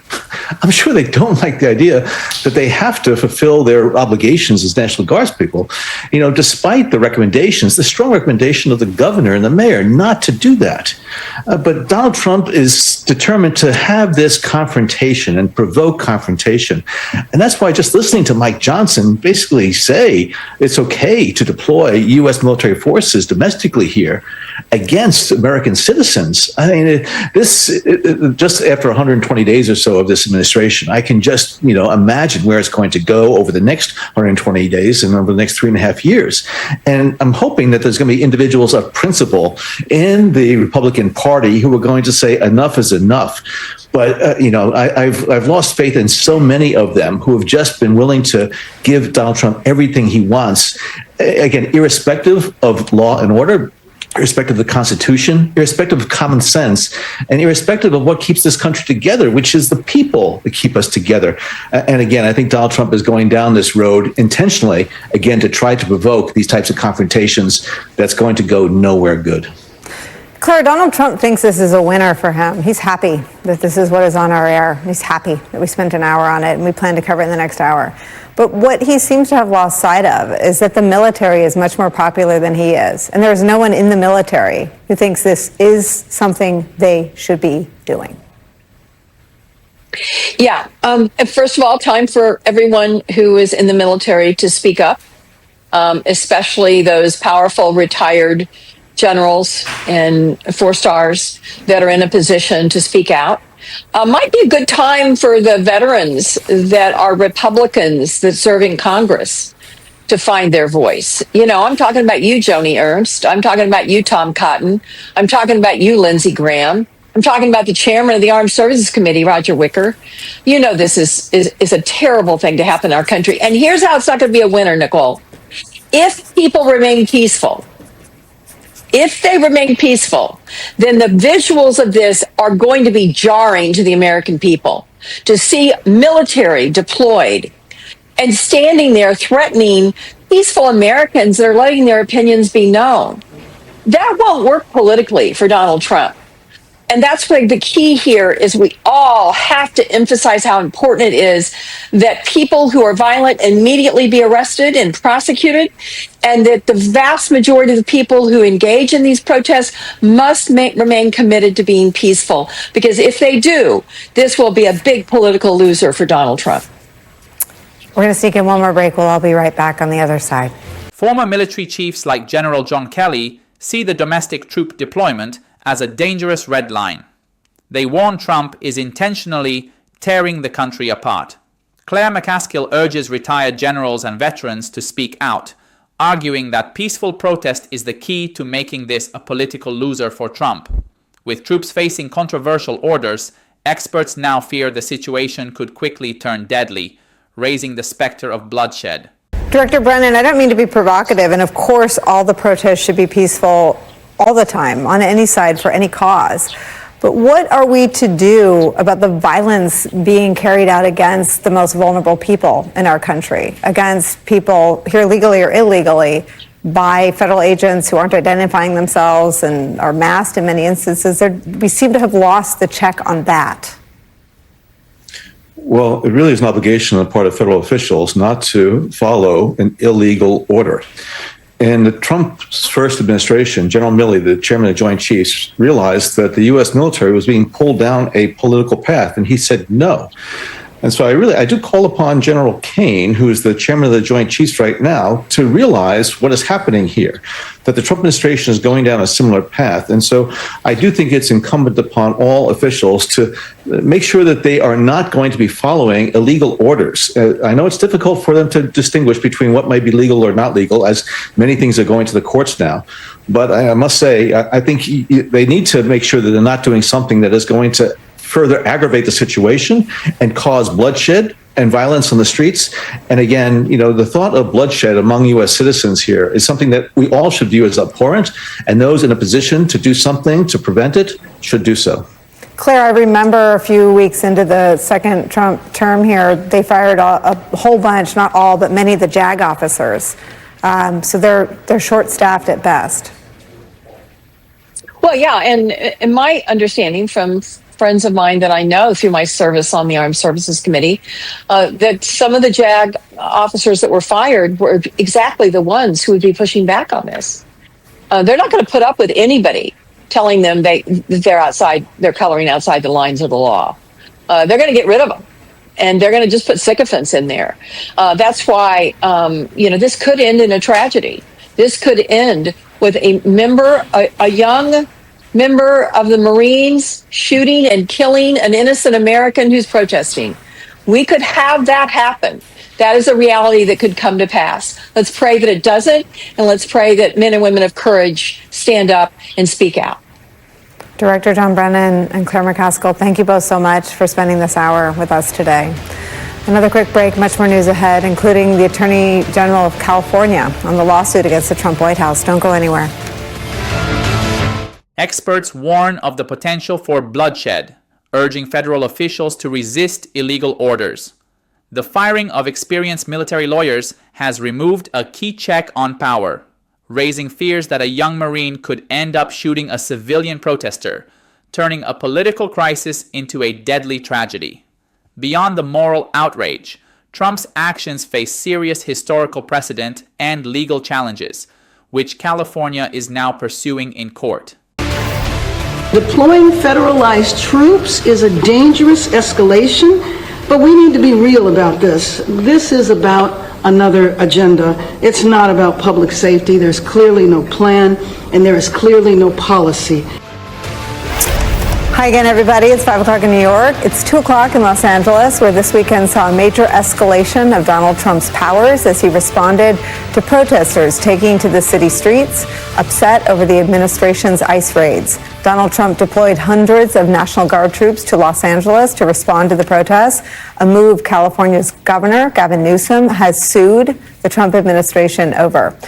I'm sure they don't like the idea that they have to fulfill their obligations as National Guards people, despite the recommendations, the strong recommendation of the governor and the mayor not to do that. But Donald Trump is determined to have this confrontation and provoke confrontation. And that's why just listening to Mike Johnson basically say it's okay to deploy U.S. military forces domestically here against American citizens. I mean, just after 120 days or so of this administration, I can just, imagine where it's going to go over the next 120 days and over the next 3.5 years. And I'm hoping that there's going to be individuals of principle in the Republican Party who are going to say enough is enough. But, I've lost faith in so many of them who have just been willing to give Donald Trump everything he wants, again, irrespective of law and order, irrespective of the Constitution, irrespective of common sense, and irrespective of what keeps this country together, which is the people that keep us together. And again, I think Donald Trump is going down this road intentionally, again, to try to provoke these types of confrontations that's going to go nowhere good. Claire, Donald Trump thinks this is a winner for him. He's happy that this is what is on our air. He's happy that we spent an hour on it, and we plan to cover it in the next hour. But what he seems to have lost sight of is that the military is much more popular than he is. And there's no one in the military who thinks this is something they should be doing. Yeah. First of all, time for everyone who is in the military to speak up, especially those powerful retired generals and 4-stars that are in a position to speak out. Might be a good time for the veterans that are Republicans that serve in Congress to find their voice. I'm talking about you, Joni Ernst. I'm talking about you, Tom Cotton. I'm talking about you, Lindsey Graham. I'm talking about the chairman of the Armed Services Committee, Roger Wicker. This is a terrible thing to happen in our country. And here's how it's not going to be a winner, Nicole. If people remain peaceful, if they remain peaceful, then the visuals of this are going to be jarring to the American people. To see military deployed and standing there threatening peaceful Americans that are letting their opinions be known, that won't work politically for Donald Trump. And that's why the key here is we all have to emphasize how important it is that people who are violent immediately be arrested and prosecuted, and that the vast majority of the people who engage in these protests must remain committed to being peaceful. Because if they do, this will be a big political loser for Donald Trump. We're going to sneak in one more break. We'll all be right back on the other side. Former military chiefs like General John Kelly see the domestic troop deployment as a dangerous red line. They warn Trump is intentionally tearing the country apart. Claire McCaskill urges retired generals and veterans to speak out, arguing that peaceful protest is the key to making this a political loser for Trump. With troops facing controversial orders, experts now fear the situation could quickly turn deadly, raising the specter of bloodshed. Director Brennan, I don't mean to be provocative, and of course all the protests should be peaceful all the time, on any side, for any cause. But what are we to do about the violence being carried out against the most vulnerable people in our country, against people here legally or illegally, by federal agents who aren't identifying themselves and are masked in many instances? We seem to have lost the check on that. Well, it really is an obligation on the part of federal officials not to follow an illegal order. In the Trump's first administration, General Milley, the chairman of the Joint Chiefs, realized that the U.S. military was being pulled down a political path, and he said no. And so I do call upon General Kane, who is the chairman of the Joint Chiefs right now, to realize what is happening here, that the Trump administration is going down a similar path. And so I do think it's incumbent upon all officials to make sure that they are not going to be following illegal orders. I know it's difficult for them to distinguish between what might be legal or not legal, as many things are going to the courts now. But I must say, I think they need to make sure that they're not doing something that is going to further aggravate the situation and cause bloodshed and violence on the streets. And again, the thought of bloodshed among U.S. citizens here is something that we all should view as abhorrent, and those in a position to do something to prevent it should do so. Claire, I remember a few weeks into the second Trump term here, they fired a whole bunch, not all, but many of the JAG officers. So they're short-staffed at best. Well, yeah, and in my understanding from friends of mine that I know through my service on the Armed Services Committee, that some of the JAG officers that were fired were exactly the ones who would be pushing back on this. They're not going to put up with anybody telling them they're coloring outside the lines of the law. They're going to get rid of them, and they're going to just put sycophants in there. That's why, this could end in a tragedy. This could end with a young member of the Marines shooting and killing an innocent American who's protesting. We could have that happen. That is a reality that could come to pass. Let's pray that it doesn't, and let's pray that men and women of courage stand up and speak out. Director John Brennan and Claire McCaskill, thank you both so much for spending this hour with us today. Another quick break, much more news ahead, including the Attorney General of California on the lawsuit against the Trump White House. Don't go anywhere. Experts warn of the potential for bloodshed, urging federal officials to resist illegal orders. The firing of experienced military lawyers has removed a key check on power, raising fears that a young Marine could end up shooting a civilian protester, turning a political crisis into a deadly tragedy. Beyond the moral outrage, Trump's actions face serious historical precedent and legal challenges, which California is now pursuing in court. Deploying federalized troops is a dangerous escalation, but we need to be real about this. This is about another agenda. It's not about public safety. There's clearly no plan, and there is clearly no policy. Hi again, everybody. It's 5 o'clock in New York. It's 2 o'clock in Los Angeles, where this weekend saw a major escalation of Donald Trump's powers as he responded to protesters taking to the city streets, upset over the administration's ICE raids. Donald Trump deployed hundreds of National Guard troops to Los Angeles to respond to the protests, a move California's governor, Gavin Newsom, has sued the Trump administration over.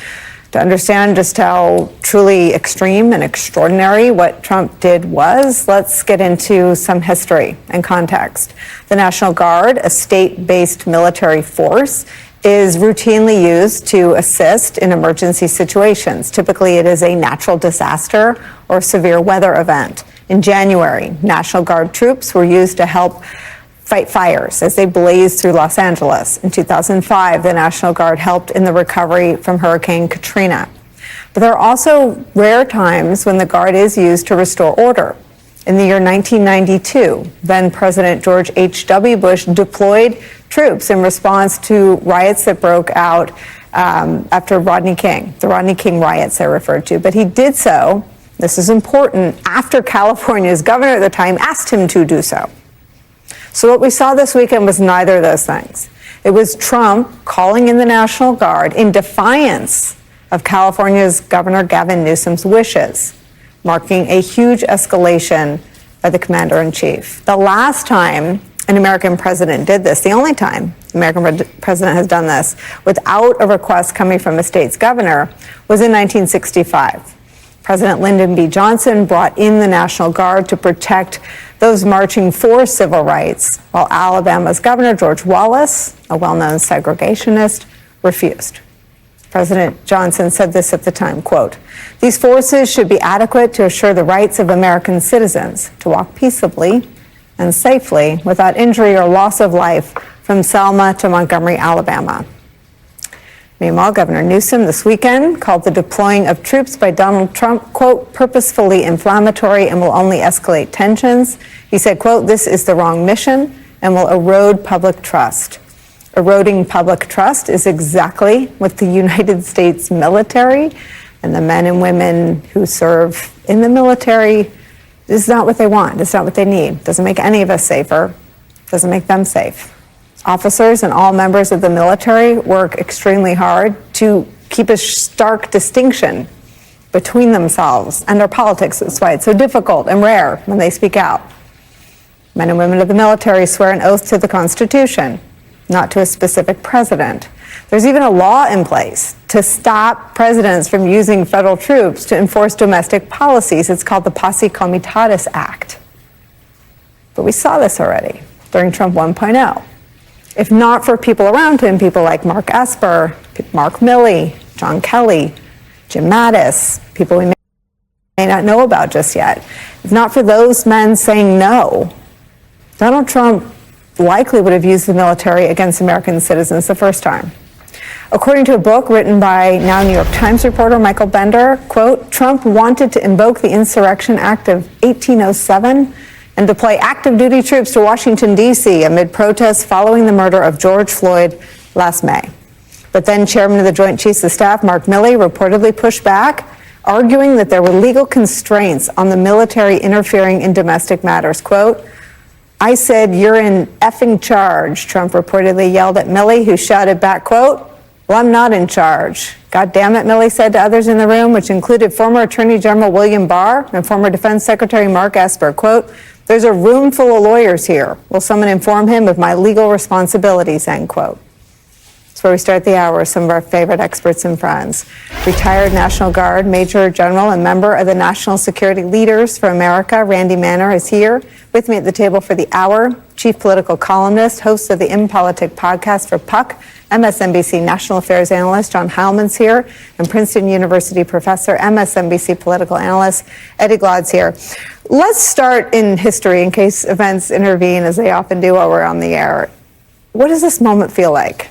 To understand just how truly extreme and extraordinary what Trump did was, let's get into some history and context. The National Guard, a state-based military force, is routinely used to assist in emergency situations. Typically, it is a natural disaster or severe weather event. In January, National Guard troops were used to help fight fires as they blazed through Los Angeles. In 2005, the National Guard helped in the recovery from Hurricane Katrina. But there are also rare times when the Guard is used to restore order. In the year 1992, then President George H.W. Bush deployed troops in response to riots that broke out after the Rodney King riots they're referred to. But he did so, this is important, after California's governor at the time asked him to do so. So what we saw this weekend was neither of those things. It was Trump calling in the National Guard in defiance of California's Governor Gavin Newsom's wishes, marking a huge escalation by the commander-in-chief. The last time an American president did this, the only time an American president has done this without a request coming from a state's governor, was in 1965. President Lyndon B. Johnson brought in the National Guard to protect those marching for civil rights, while Alabama's Governor George Wallace, a well-known segregationist, refused. President Johnson said this at the time, quote, "These forces should be adequate to assure the rights of American citizens to walk peaceably and safely without injury or loss of life from Selma to Montgomery, Alabama." Meanwhile, Governor Newsom this weekend called the deploying of troops by Donald Trump, quote, "purposefully inflammatory and will only escalate tensions." He said, quote, "This is the wrong mission and will erode public trust." Eroding public trust is exactly what the United States military and the men and women who serve in the military, this is not what they want. It's not what they need. Doesn't make any of us safer. Doesn't make them safe. Officers and all members of the military work extremely hard to keep a stark distinction between themselves and their politics. That's why it's so difficult and rare when they speak out. Men and women of the military swear an oath to the Constitution, not to a specific president. There's even a law in place to stop presidents from using federal troops to enforce domestic policies. It's called the Posse Comitatus Act. But we saw this already during Trump 1.0. If not for people around him, people like Mark Esper, Mark Milley, John Kelly, Jim Mattis, people we may not know about just yet. If not for those men saying no, Donald Trump likely would have used the military against American citizens the first time. According to a book written by now New York Times reporter Michael Bender, quote, "Trump wanted to invoke the Insurrection Act of 1807 and deploy active duty troops to Washington, D.C. amid protests following the murder of George Floyd last May." But then Chairman of the Joint Chiefs of Staff, Mark Milley, reportedly pushed back, arguing that there were legal constraints on the military interfering in domestic matters. Quote, "I said, you're in effing charge," Trump reportedly yelled at Milley, who shouted back, quote, "Well, I'm not in charge." "God damn it," Milley said to others in the room, which included former Attorney General William Barr and former Defense Secretary Mark Esper, quote, "There's a room full of lawyers here. Will someone inform him of my legal responsibilities," end quote. That's where we start the hour with some of our favorite experts and friends. Retired National Guard Major General and member of the National Security Leaders for America, Randy Manner, is here with me at the table for the hour. Chief political columnist, host of the In Politic podcast for Puck, MSNBC National Affairs Analyst John Heilman's here, and Princeton University Professor, MSNBC Political Analyst Eddie Glaud's here. Let's start in history in case events intervene, as they often do while we're on the air. What does this moment feel like?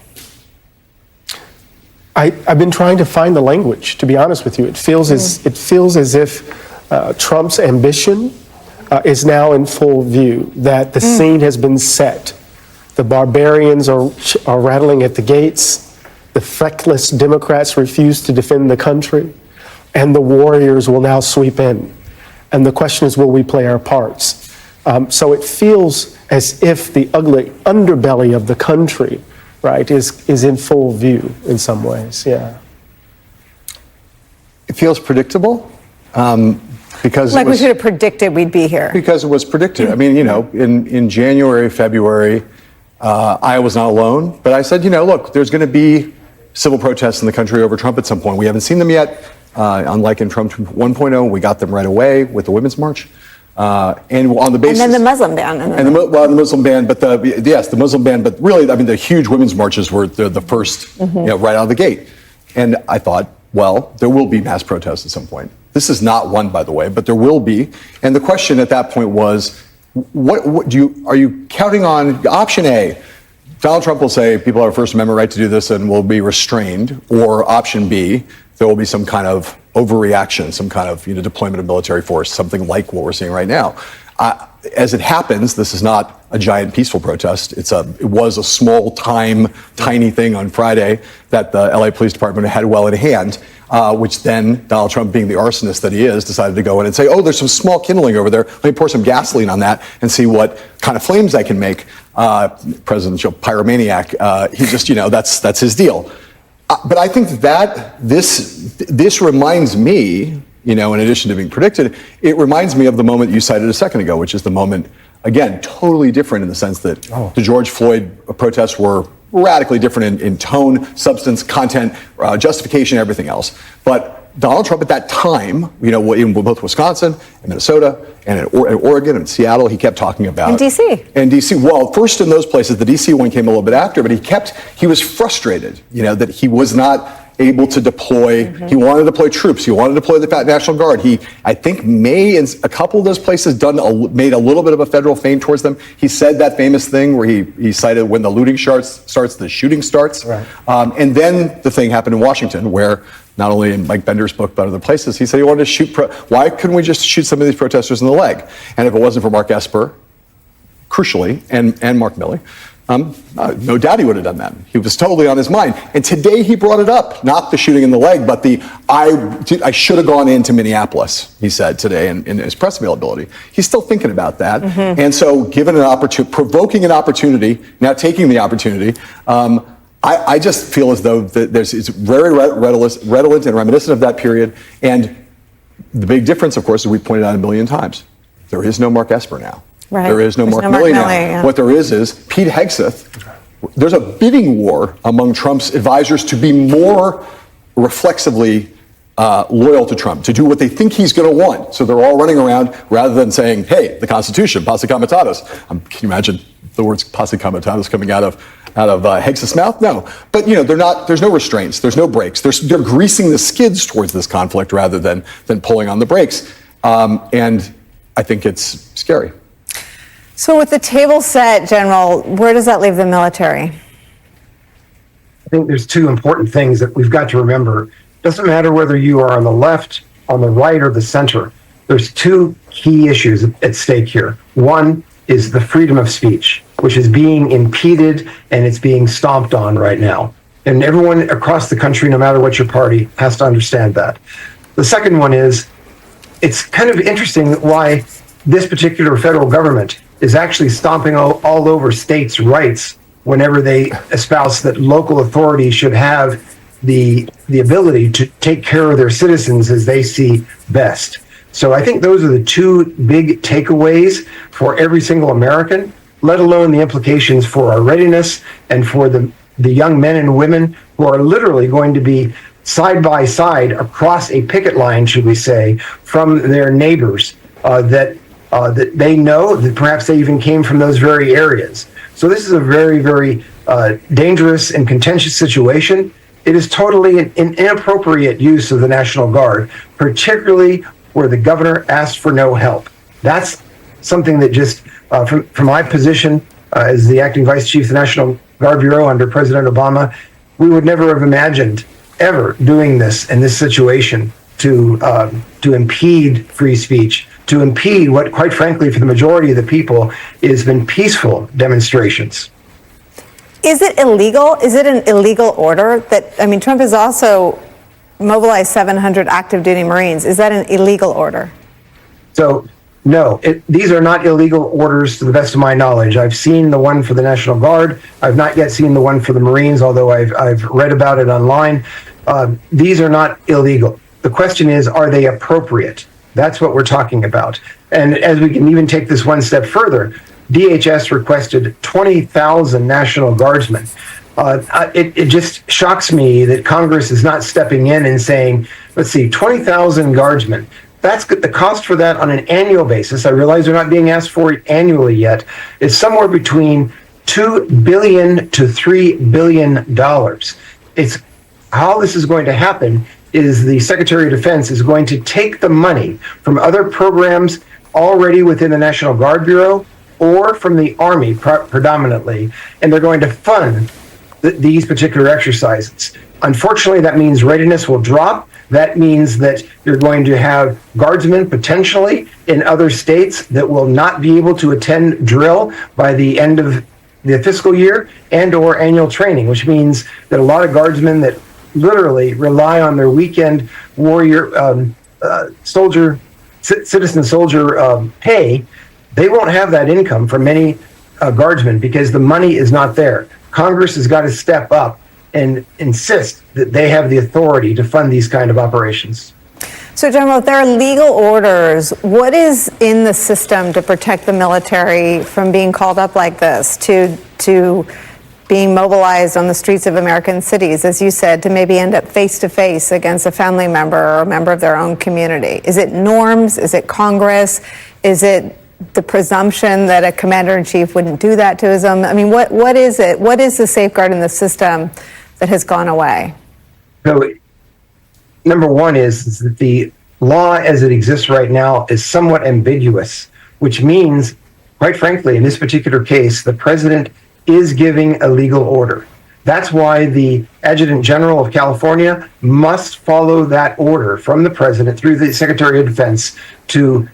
I've been trying to find the language, to be honest with you. It feels as if Trump's ambition is now in full view, that the scene has been set. The barbarians are rattling at the gates. The feckless Democrats refuse to defend the country. And the warriors will now sweep in. And the question is, will we play our parts? So it feels as if the ugly underbelly of the country, right, is in full view in some ways, yeah. It feels predictable. Because like we should have predicted we'd be here. Because it was predicted. I mean, in January, February, I was not alone, but I said, look, there's going to be civil protests in the country over Trump at some point. We haven't seen them yet. Unlike in Trump 1.0, we got them right away with the Women's March. And on the basis, and then the Muslim ban. The Muslim ban, but the Muslim ban, but really, I mean, the huge women's marches were the first, right out of the gate. And I thought, well, there will be mass protests at some point. This is not one, by the way, but there will be. And the question at that point was, are you counting on option A? Donald Trump will say people have a First Amendment right to do this and will be restrained, or option B, there will be some kind of overreaction, some kind of deployment of military force, something like what we're seeing right now. as it happens, this is not a giant peaceful protest. It was a small time, tiny thing on Friday that the LA Police Department had well in hand, which then Donald Trump, being the arsonist that he is, decided to go in and say, oh, there's some small kindling over there. Let me pour some gasoline on that and see what kind of flames I can make. Presidential pyromaniac. He just, that's his deal. But I think that this reminds me, in addition to being predicted, it reminds me of the moment you cited a second ago, which is the moment, again, totally different in the sense that the George Floyd protests were radically different in tone, substance, content, justification, everything else. But Donald Trump at that time, in both Wisconsin and Minnesota and in Oregon and Seattle, he kept talking about. And D.C. And D.C. Well, first in those places, the D.C. one came a little bit after, but he was frustrated, that he was not able to deploy. He wanted to deploy troops. He wanted to deploy the National Guard. He, I think, may in a couple of those places made a little bit of a federal feint towards them. He said that famous thing where he cited when the looting starts, the shooting starts. Right. And then the thing happened in Washington where not only in Mike Bender's book, but other places, he said he wanted to shoot. Why couldn't we just shoot some of these protesters in the leg? And if it wasn't for Mark Esper, crucially, and Mark Milley, no doubt he would have done that. He was totally on his mind. And today he brought it up, not the shooting in the leg, but I should have gone into Minneapolis, he said today in his press availability. He's still thinking about that. And so given an opportunity, provoking an opportunity, now taking the opportunity, I just feel as though it's very redolent and reminiscent of that period. And the big difference, of course, as we pointed out a million times, there is no Mark Esper now. Right. There is no Mark Milley now. Yeah. What there is Pete Hegseth. There's a bidding war among Trump's advisors to be more reflexively loyal to Trump, to do what they think he's going to want. So they're all running around rather than saying, hey, the Constitution, posse comitatus. Can you imagine the words posse comitatus coming out of Hegseth's mouth? No. But, there's no restraints. There's no brakes. They're greasing the skids towards this conflict rather than pulling on the brakes. And I think it's scary. So with the table set, General, where does that leave the military? I think there's two important things that we've got to remember. It doesn't matter whether you are on the left, on the right, or the center. There's two key issues at stake here. One is the freedom of speech, which is being impeded and it's being stomped on right now. And everyone across the country, no matter what your party, has to understand that. The second one is, it's kind of interesting why this particular federal government is actually stomping all over states' rights whenever they espouse that local authorities should have the ability to take care of their citizens as they see best. So I think those are the two big takeaways for every single American, let alone the implications for our readiness and for the young men and women who are literally going to be side by side across a picket line, should we say, from their neighbors that they know, that perhaps they even came from those very areas. So this is a very, very dangerous and contentious situation. It is totally an inappropriate use of the National Guard, particularly where the governor asked for no help. That's something that just, from my position as the acting vice chief of the National Guard Bureau under President Obama, we would never have imagined ever doing this in this situation to impede free speech, to impede what, quite frankly, for the majority of the people, has been peaceful demonstrations. Is it illegal? Is it an illegal order Trump has also mobilized 700 active duty Marines. Is that an illegal order? So, no, these are not illegal orders to the best of my knowledge. I've seen the one for the National Guard. I've not yet seen the one for the Marines, although I've read about it online. These are not illegal. The question is, are they appropriate? That's what we're talking about. And as we can even take this one step further, DHS requested 20,000 National Guardsmen. It just shocks me that Congress is not stepping in and saying, let's see, 20,000 Guardsmen. That's the cost for that on an annual basis. I realize they're not being asked for it annually yet. It's somewhere between $2 billion to $3 billion. It's how this is going to happen is the Secretary of Defense is going to take the money from other programs already within the National Guard Bureau or from the Army predominantly, and they're going to fund these particular exercises. Unfortunately, that means readiness will drop. That means that you're going to have guardsmen potentially in other states that will not be able to attend drill by the end of the fiscal year and or annual training, which means that a lot of guardsmen that literally rely on their weekend warrior citizen soldier pay, they won't have that income for many guardsmen because the money is not there. Congress has got to step up and insist that they have the authority to fund these kind of operations. So, General, if there are legal orders, what is in the system to protect the military from being called up like this, to being mobilized on the streets of American cities, as you said, to maybe end up face-to-face against a family member or a member of their own community? Is it norms? Is it Congress? Is it the presumption that a commander-in-chief wouldn't do that to his own? I mean, what is it? What is the safeguard in the system that has gone away? So, number one is that the law as it exists right now is somewhat ambiguous, which means, quite frankly, in this particular case, the president is giving a legal order. That's why the Adjutant General of California must follow that order from the president through the Secretary of Defense to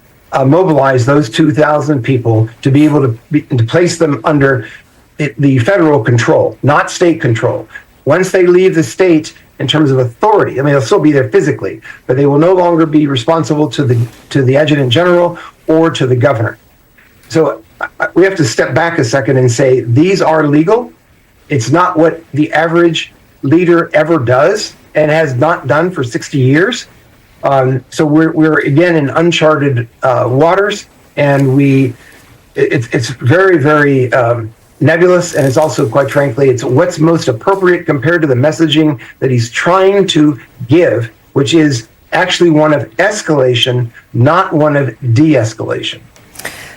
mobilize those 2,000 people to be able to place them under the federal control, not state control. Once they leave the state in terms of authority, I mean, they'll still be there physically, but they will no longer be responsible to the Adjutant General or to the governor. So we have to step back a second and say these are legal. It's not what the average leader ever does and has not done for 60 years. So we're again in uncharted waters, and it's very, very nebulous, and it's also, quite frankly, it's what's most appropriate compared to the messaging that he's trying to give, which is actually one of escalation, not one of de-escalation.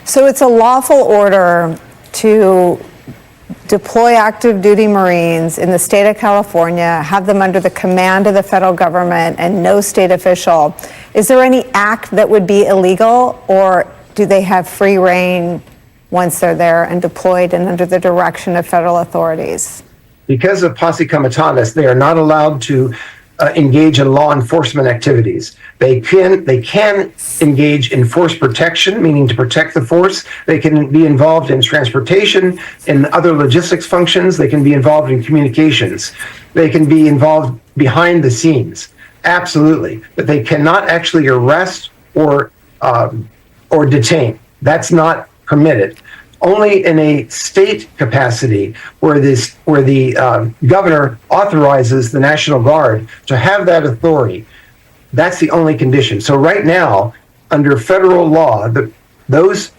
So it's a lawful order to deploy active duty Marines in the state of California, have them under the command of the federal government and no state official. Is there any act that would be illegal, or do they have free reign once they're there and deployed and under the direction of federal authorities? Because of posse comitatus, they are not allowed to engage in law enforcement activities. They can engage in force protection, meaning to protect the force. They can be involved in transportation, in other logistics functions. They can be involved in communications. They can be involved behind the scenes. Absolutely. But they cannot actually arrest or detain. That's not permitted. Only in a state capacity where the governor authorizes the National Guard to have that authority. That's the only condition. So right now, under federal law, those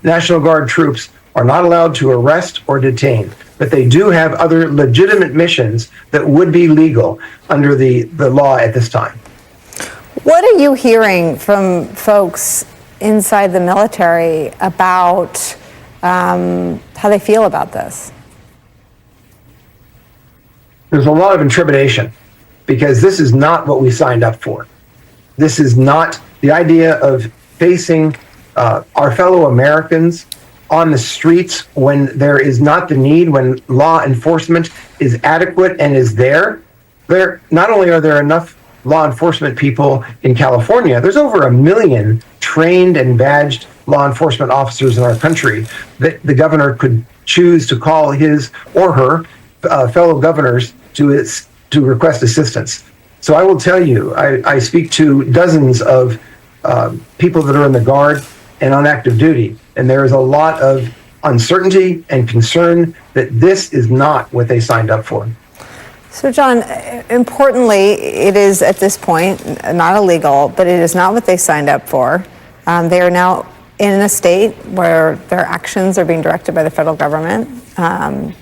National Guard troops are not allowed to arrest or detain, but they do have other legitimate missions that would be legal under the law at this time. What are you hearing from folks inside the military about how they feel about this? There's a lot of intrepidation because this is not what we signed up for. This is not the idea of facing our fellow Americans on the streets when there is not the need, when law enforcement is adequate and is there. Not only are there enough law enforcement people in California, there's over 1 million trained and badged law enforcement officers in our country that the governor could choose to call his or her fellow governors to request assistance. So I will tell you, I speak to dozens of people that are in the Guard and on active duty, and there is a lot of uncertainty and concern that this is not what they signed up for. So, John, importantly, it is at this point not illegal, but it is not what they signed up for. They are now in a state where their actions are being directed by the federal government. The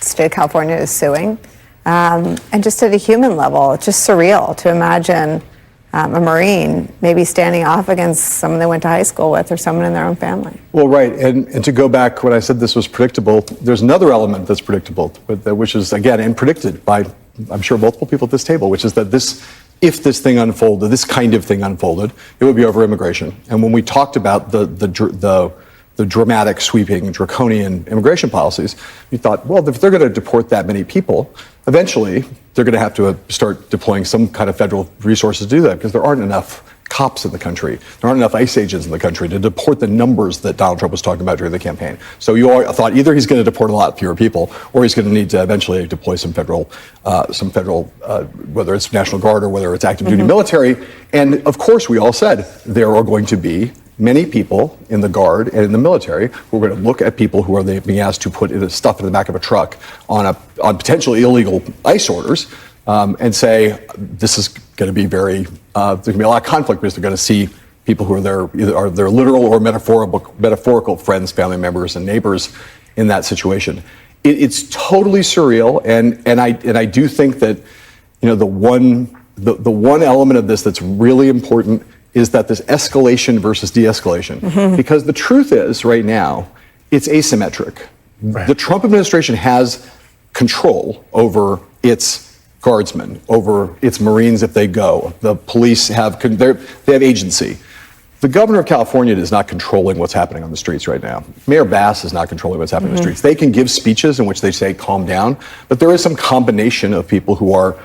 state of California is suing. And just at a human level, it's just surreal to imagine a Marine maybe standing off against someone they went to high school with or someone in their own family. Well, right. And to go back when I said this was predictable, there's another element that's predictable, which is, again, and predicted by, I'm sure, multiple people at this table, which is that if this thing unfolded, this kind of thing unfolded, it would be over immigration. And when we talked about the dramatic, sweeping, draconian immigration policies, we thought, well, if they're going to deport that many people, Eventually, they're going to have to start deploying some kind of federal resources to do that because there aren't enough cops in the country. There aren't enough ICE agents in the country to deport the numbers that Donald Trump was talking about during the campaign. So you all thought either he's going to deport a lot fewer people, or he's going to need to eventually deploy some federal, whether it's National Guard or whether it's active duty military. And of course, we all said there are going to be many people in the Guard and in the military who are going to look at people who are being asked to put stuff in the back of a truck on potentially illegal ICE orders. And say this is going to be there's going to be a lot of conflict because they're going to see people who are their literal or metaphorical friends, family members, and neighbors in that situation. It's totally surreal, and I do think that the one element of this that's really important is that this escalation versus de-escalation, because the truth is right now it's asymmetric. Right. The Trump administration has control over its Guardsmen, over its Marines if they go. The police they have agency. The governor of California is not controlling what's happening on the streets right now. Mayor Bass is not controlling what's happening on the streets. They can give speeches in which they say calm down, but there is some combination of people who are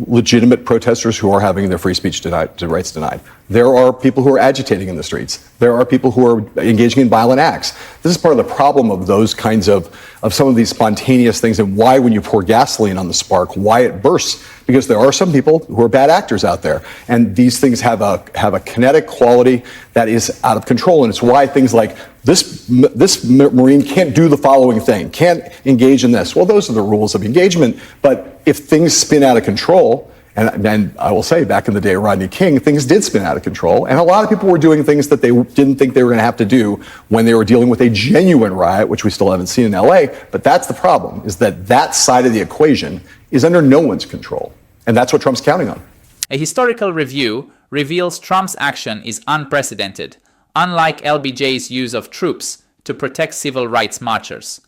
legitimate protesters who are having their free speech denied, their rights denied. There are people who are agitating in the streets. There are people who are engaging in violent acts. This is part of the problem of those kinds of some of these spontaneous things, and why when you pour gasoline on the spark, why it bursts. Because there are some people who are bad actors out there, and these things have a kinetic quality that is out of control, and it's why things like this Marine can't do the following thing, can't engage in this. Well, those are the rules of engagement, but if things spin out of control, and I will say back in the day of Rodney King, things did spin out of control, and a lot of people were doing things that they didn't think they were going to have to do when they were dealing with a genuine riot, which we still haven't seen in LA. But that's the problem, is that side of the equation is under no one's control, and that's what Trump's counting on. A historical review reveals Trump's action is unprecedented, unlike LBJ's use of troops to protect civil rights marchers.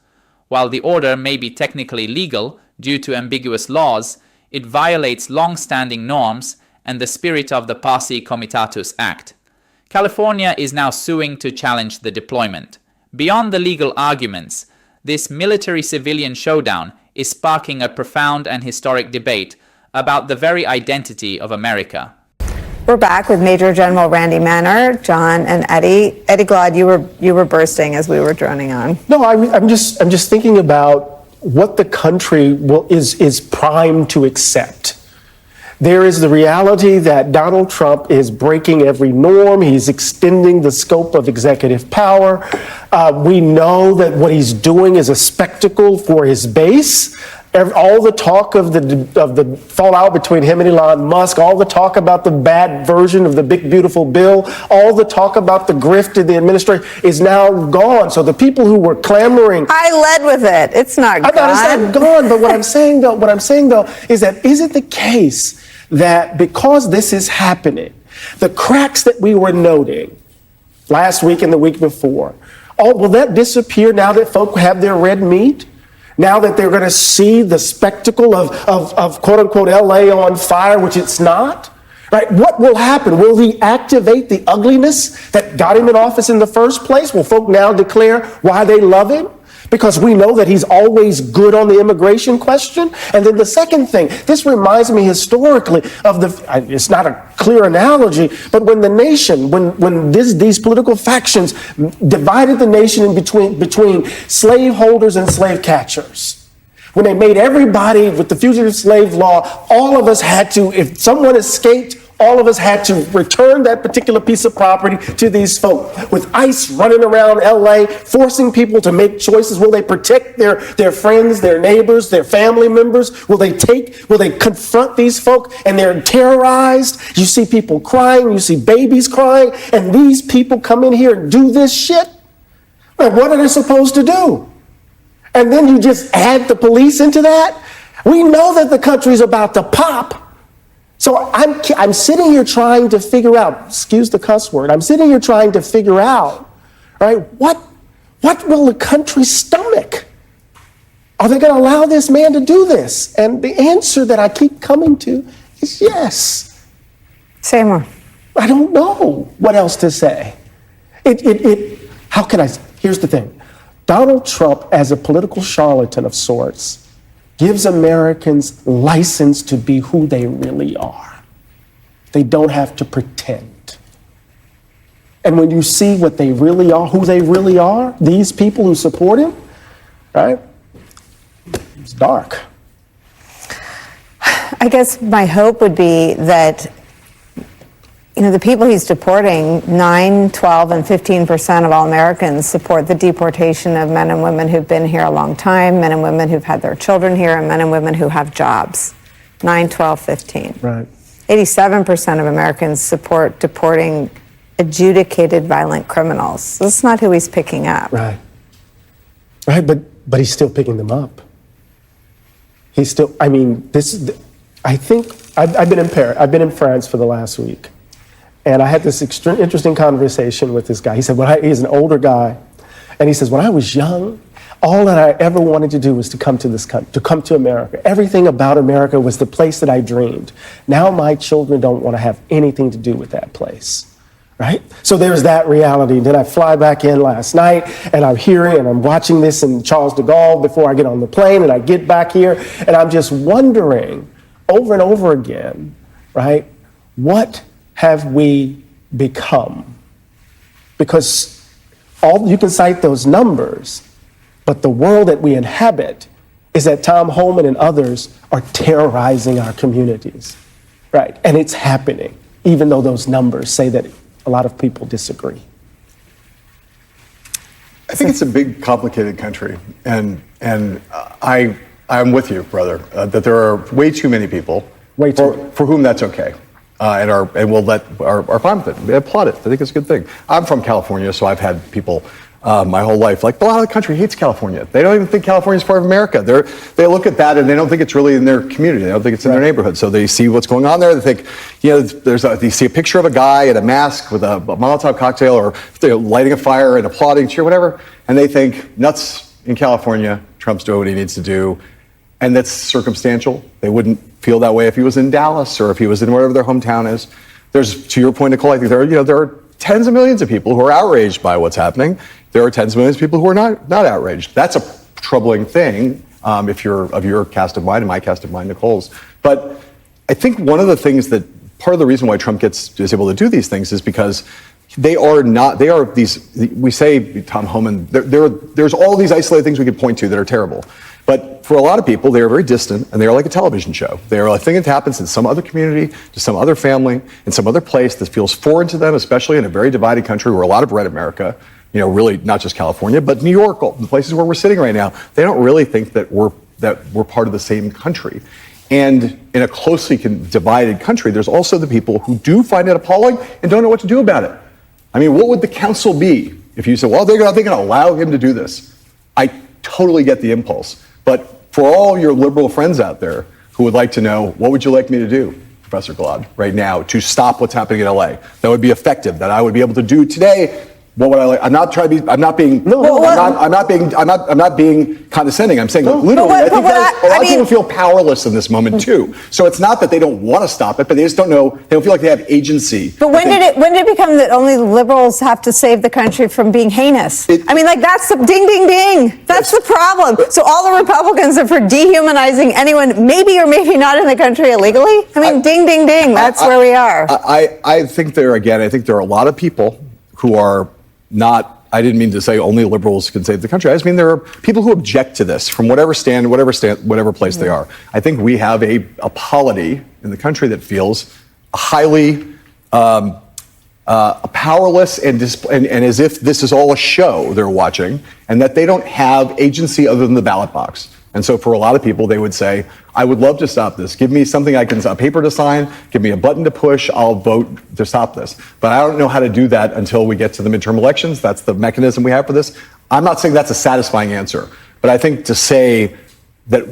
While the order may be technically legal due to ambiguous laws, it violates long-standing norms and the spirit of the Posse Comitatus Act. California is now suing to challenge the deployment. Beyond the legal arguments, this military-civilian showdown is sparking a profound and historic debate about the very identity of America. We're back with Major General Randy Manner, John, and Eddie. Eddie Glaude, you were bursting as we were droning on. No, I'm just thinking about what the country is primed to accept. There is the reality that Donald Trump is breaking every norm. He's extending the scope of executive power. We know that what he's doing is a spectacle for his base. All the talk of the fallout between him and Elon Musk, all the talk about the bad version of the big beautiful bill, all the talk about the grift in the administration is now gone. So the people who were clamoring, I led with it. It's not gone. It's not gone. But what I'm saying though, is that is it the case that because this is happening, the cracks that we were noting last week and the week before, will that disappear now that folk have their red meat? Now that they're going to see the spectacle of quote unquote LA on fire, which it's not, right? What will happen? Will he activate the ugliness that got him in office in the first place? Will folk now declare why they love him? Because we know that he's always good on the immigration question. And then the second thing, this reminds me historically of it's not a clear analogy, but when the nation, when these political factions divided the nation in between slaveholders and slave catchers. When they made everybody with the fugitive slave law, all of us had to, if someone escaped, all of us had to return that particular piece of property to these folk. With ICE running around LA, forcing people to make choices. Will they protect their friends, their neighbors, their family members? Will they confront these folk and they're terrorized? You see people crying, you see babies crying, and these people come in here and do this shit? Like, what are they supposed to do? And then you just add the police into that? We know that the country's about to pop. So I'm sitting here trying to figure out, excuse the cuss word, I'm sitting here trying to figure out, right, what will the country stomach? Are they going to allow this man to do this? And the answer that I keep coming to is yes. Say more. I don't know what else to say. Here's the thing. Donald Trump, as a political charlatan of sorts, gives Americans license to be who they really are. They don't have to pretend. And when you see what they really are, who they really are, these people who support him, right? It's dark. I guess my hope would be that, the people he's deporting, 9, 12, and 15% of all Americans support the deportation of men and women who've been here a long time, men and women who've had their children here, and men and women who have jobs. 9, 12, 15. Right. 87% of Americans support deporting adjudicated violent criminals. That's not who he's picking up. Right. Right, but he's still picking them up. He's still, I think, I've been in Paris, I've been in France for the last week. And I had this interesting conversation with this guy. He said, he's an older guy. And he says, when I was young, all that I ever wanted to do was to come to this country, to come to America. Everything about America was the place that I dreamed. Now my children don't want to have anything to do with that place, right? So there's that reality. Then I fly back in last night, and I'm hearing and I'm watching this in Charles de Gaulle before I get on the plane, and I get back here, and I'm just wondering over and over again, right, what have we become? Because you can cite those numbers, but the world that we inhabit is that Tom Homan and others are terrorizing our communities, right? And it's happening, even though those numbers say that a lot of people disagree. I think it's a big, complicated country, and I'm with you, brother, that there are way too many people for whom that's okay. And we'll let our fine with it. They applaud it. I think it's a good thing. I'm from California, so I've had people my whole life like, a lot of the country hates California. They don't even think California is part of America. They look at that and they don't think it's really in their community. They don't think it's in their neighborhood. So they see what's going on there. They think, they see a picture of a guy in a mask with a Molotov cocktail, or they're lighting a fire and applauding, cheer, whatever, and they think, nuts in California. Trump's doing what he needs to do. And that's circumstantial. They wouldn't feel that way if he was in Dallas or if he was in wherever their hometown is. There's, to your point, Nicole, I think there are tens of millions of people who are outraged by what's happening. There are tens of millions of people who are not outraged. That's a troubling thing if you're of your cast of mind and my cast of mind, Nicole's. But I think one of the things that part of the reason why Trump is able to do these things is because they are these, we say, Tom Homan, there's all these isolated things we could point to that are terrible. But for a lot of people, they are very distant, and they are like a television show. They are a thing that happens in some other community, to some other family, in some other place that feels foreign to them, especially in a very divided country where a lot of red America, really not just California, but New York, the places where we're sitting right now, they don't really think that we're part of the same country. And in a closely divided country, there's also the people who do find it appalling and don't know what to do about it. I mean, what would the council be if you said, well, they're going to allow him to do this? I totally get the impulse. But for all your liberal friends out there who would like to know, what would you like me to do, Professor Gilad, right now, to stop what's happening in LA? That would be effective, that I would be able to do today. What would I like? I'm not being condescending. I'm saying literally, I think a lot of people feel powerless in this moment too. So it's not that they don't want to stop it, but they just don't know, they don't feel like they have agency. But when did it become that only liberals have to save the country from being heinous? That's the ding, ding, ding. That's the problem. So all the Republicans are for dehumanizing anyone, maybe or maybe not in the country illegally? Ding, ding, ding. That's where we are. I think there are a lot of people who are not, I didn't mean to say only liberals can save the country. I just mean there are people who object to this from whatever place they are. I think we have a polity in the country that feels highly powerless and as if this is all a show they're watching, and that they don't have agency other than the ballot box. And so for a lot of people, they would say, I would love to stop this. Give me something a paper to sign, give me a button to push, I'll vote to stop this. But I don't know how to do that until we get to the midterm elections. That's the mechanism we have for this. I'm not saying that's a satisfying answer, but I think to say that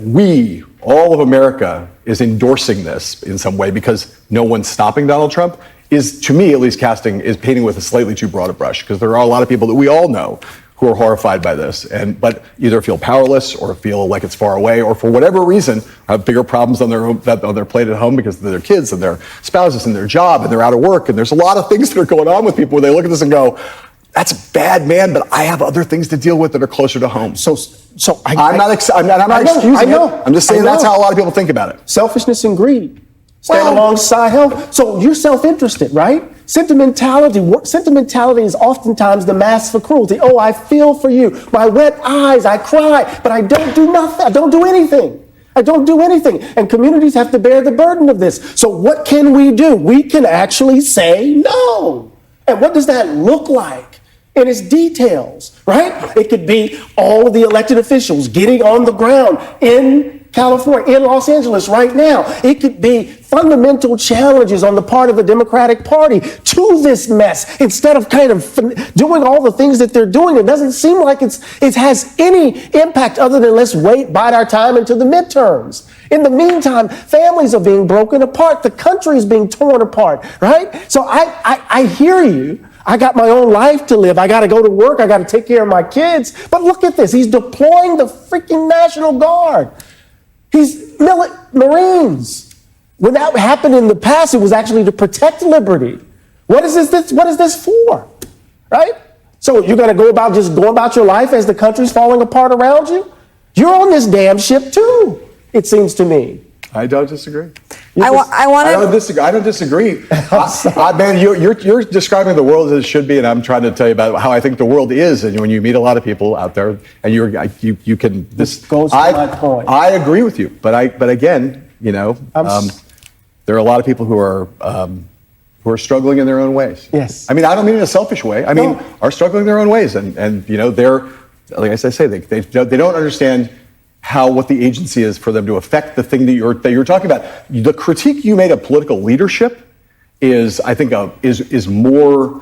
all of America, is endorsing this in some way because no one's stopping Donald Trump is, to me at least, painting with a slightly too broad a brush, because there are a lot of people that we all know who are horrified by this, but either feel powerless or feel like it's far away, or for whatever reason have bigger problems on their plate at home because of their kids and their spouses and their job, and they're out of work, and there's a lot of things that are going on with people where they look at this and go, That's bad, man, but I have other things to deal with that are closer to home. I'm not excusing it. I'm just saying that's how a lot of people think about it. Selfishness and greed stand alongside health. So you're self-interested, right? Sentimentality is oftentimes the mask for cruelty. Oh, I feel for you. My wet eyes, I cry, but I don't do nothing. I don't do anything. And communities have to bear the burden of this. So what can we do? We can actually say no. And what does that look like? In its details, right? It could be all of the elected officials getting on the ground in California, in Los Angeles right now. It could be fundamental challenges on the part of the Democratic Party to this mess. Instead of kind of doing all the things that they're doing, it doesn't seem like it has any impact other than let's bide our time until the midterms. In the meantime, families are being broken apart. The country is being torn apart, right? So I hear you. I got my own life to live. I got to go to work. I got to take care of my kids. But look at this. He's deploying the freaking National Guard. He's Marines. When that happened in the past, it was actually to protect liberty. What is this for? Right? So you're going to go about your life as the country's falling apart around you? You're on this damn ship too, it seems to me. I don't disagree. I don't disagree. Man, you're describing the world as it should be, and I'm trying to tell you about how I think the world is. And when you meet a lot of people out there, and you can. This goes to my point. I agree with you, but again, there are a lot of people who are struggling in their own ways. Yes. I mean, I don't mean in a selfish way. I mean, are struggling in their own ways, and they're, like I say, they don't understand what the agency is for them to affect the thing that you're talking about. The critique you made of political leadership is, I think, is more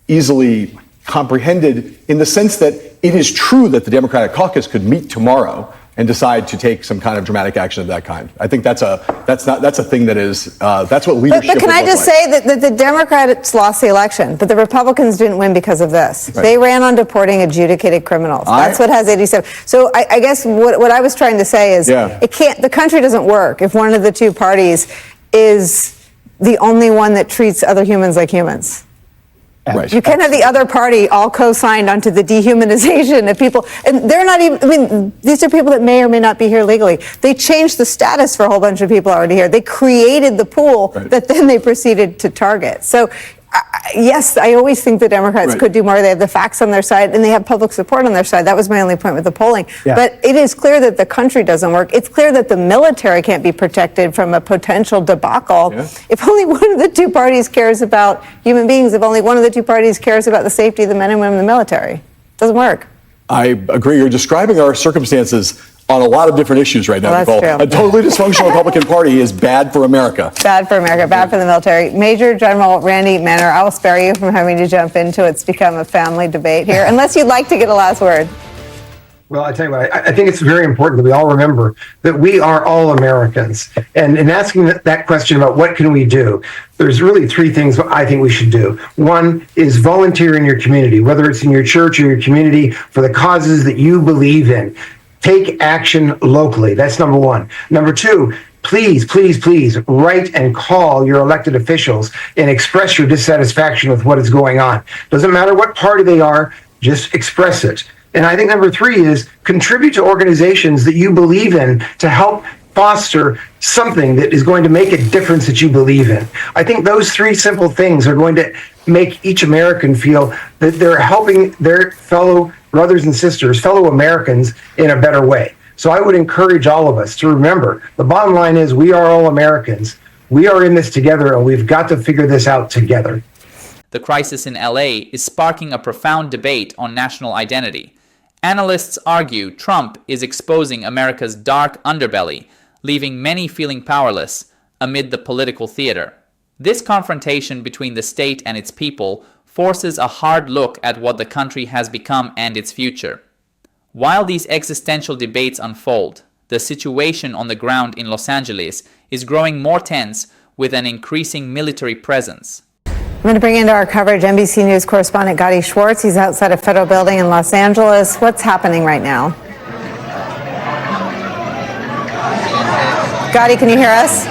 easily comprehended in the sense that it is true that the Democratic caucus could meet tomorrow and decide to take some kind of dramatic action of that kind. I think that's a thing that is that's what leadership. But can I just say that the Democrats lost the election, but the Republicans didn't win because of this. Right. They ran on deporting adjudicated criminals. That's what has 87. So I guess what I was trying to say is the country doesn't work if one of the two parties is the only one that treats other humans like humans. Right. You can't have the other party all co-signed onto the dehumanization of people. And they're not even, these are people that may or may not be here legally. They changed the status for a whole bunch of people already here. They created the pool that then they proceeded to target. So, yes, I always think the Democrats could do more. They have the facts on their side and they have public support on their side. That was my only point with the polling. Yeah. But it is clear that the country doesn't work. It's clear that the military can't be protected from a potential debacle. Yeah. If only one of the two parties cares about human beings, if only one of the two parties cares about the safety of the men and women in the military, it doesn't work. I agree. You're describing our circumstances on a lot of different issues right now, Nicole. True. A totally dysfunctional Republican Party is bad for America. Bad for America, bad for the military. Major General Randy Manner, I will spare you from having to jump into it. It's become a family debate here, unless you'd like to get a last word. Well, I tell you what, I think it's very important that we all remember that we are all Americans. And in asking that question about what can we do, there's really three things I think we should do. One is volunteer in your community, whether it's in your church or your community, for the causes that you believe in. Take action locally. That's number one. Number two, please write and call your elected officials and express your dissatisfaction with what is going on. Doesn't matter what party they are, just express it. And I think number three is contribute to organizations that you believe in to help foster something that is going to make a difference that you believe in. I think those three simple things are going to make each American feel that they're helping their fellow brothers and sisters, fellow Americans, in a better way. So I would encourage all of us to remember, the bottom line is we are all Americans. We are in this together, and we've got to figure this out together. The crisis in LA is sparking a profound debate on national identity. Analysts argue Trump is exposing America's dark underbelly, leaving many feeling powerless amid the political theater. This confrontation between the state and its people forces a hard look at what the country has become and its future. While these existential debates unfold, the situation on the ground in Los Angeles is growing more tense with an increasing military presence. I'm going to bring into our coverage NBC News correspondent Gadi Schwartz. He's outside a federal building in Los Angeles. What's happening right now? Gadi, can you hear us?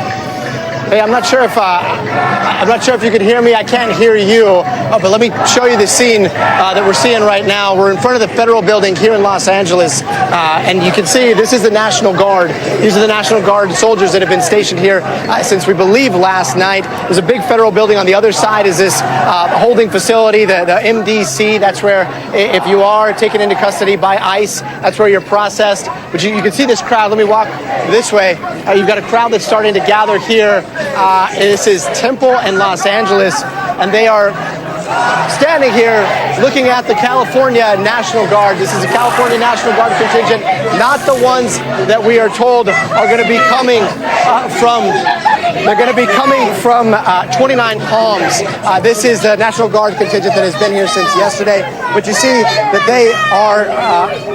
Hey, I'm not sure if you could hear me. I can't hear you. But let me show you the scene that we're seeing right now. We're in front of the federal building here in Los Angeles, and you can see this is the National Guard. These are the National Guard soldiers that have been stationed here since we believe last night. There's a big federal building on the other side. Is this holding facility, the MDC? That's where, if you are taken into custody by ICE, that's where you're processed. But you can see this crowd. Let me walk this way. You've got a crowd that's starting to gather here. This is Temple and Los Angeles, and they are standing here looking at the California National Guard. This is the California National Guard contingent, not the ones that we are told are going to be coming from 29 Palms. This is the National Guard contingent that has been here since yesterday. But you see that they are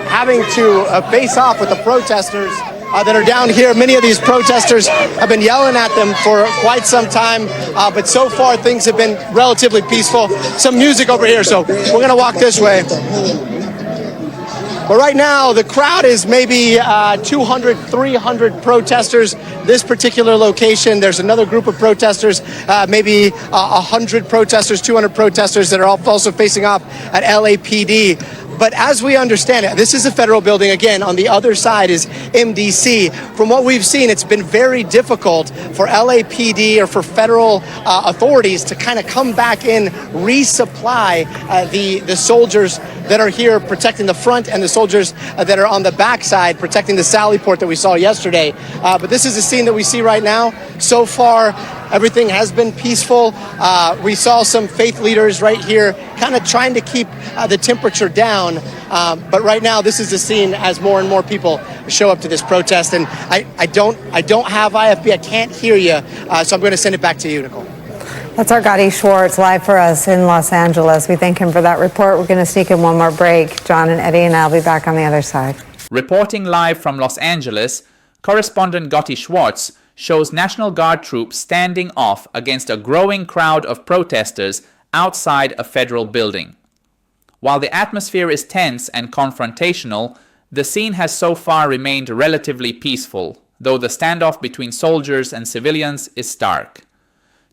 having to face off with the protesters that are down here. Many of these protesters have been yelling at them for quite some time, but so far things have been relatively peaceful. Some music over here, so we're going to walk this way. But right now, the crowd is maybe 200, 300 protesters. This particular location, there's another group of protesters, maybe 100 protesters, 200 protesters that are all also facing off at LAPD. But as we understand it, this is a federal building. Again, on the other side is MDC. From what we've seen, it's been very difficult for LAPD or for federal authorities to kind of come back in, resupply the soldiers that are here protecting the front and the soldiers that are on the backside protecting the Sally Port that we saw yesterday. But this is the scene that we see right now. So far, everything has been peaceful. We saw some faith leaders right here kind of trying to keep the temperature down. But right now, this is the scene as more and more people show up to this protest. And I don't have IFB. I can't hear you. So I'm going to send it back to you, Nicole. That's our Gotti Schwartz live for us in Los Angeles. We thank him for that report. We're going to sneak in one more break. John and Eddie and I'll be back on the other side. Reporting live from Los Angeles, correspondent Gotti Schwartz shows National Guard troops standing off against a growing crowd of protesters outside a federal building. While the atmosphere is tense and confrontational, the scene has so far remained relatively peaceful, though the standoff between soldiers and civilians is stark.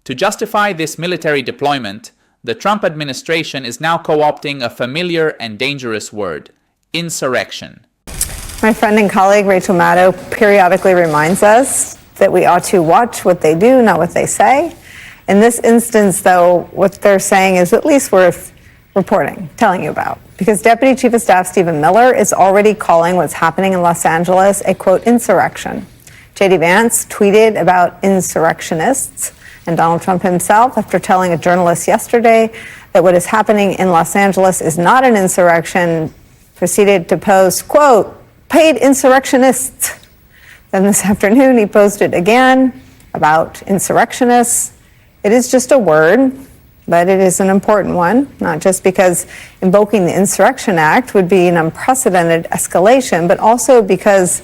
To justify this military deployment, the Trump administration is now co-opting a familiar and dangerous word: insurrection. My friend and colleague Rachel Maddow periodically reminds us that we ought to watch what they do, not what they say. In this instance, though, what they're saying is at least worth reporting, telling you about, because Deputy Chief of Staff Stephen Miller is already calling what's happening in Los Angeles a, quote, insurrection. J.D. Vance tweeted about insurrectionists, and Donald Trump himself, after telling a journalist yesterday that what is happening in Los Angeles is not an insurrection, proceeded to post, quote, paid insurrectionists. Then this afternoon, he posted again about insurrectionists. It is just a word, but it is an important one, not just because invoking the Insurrection Act would be an unprecedented escalation, but also because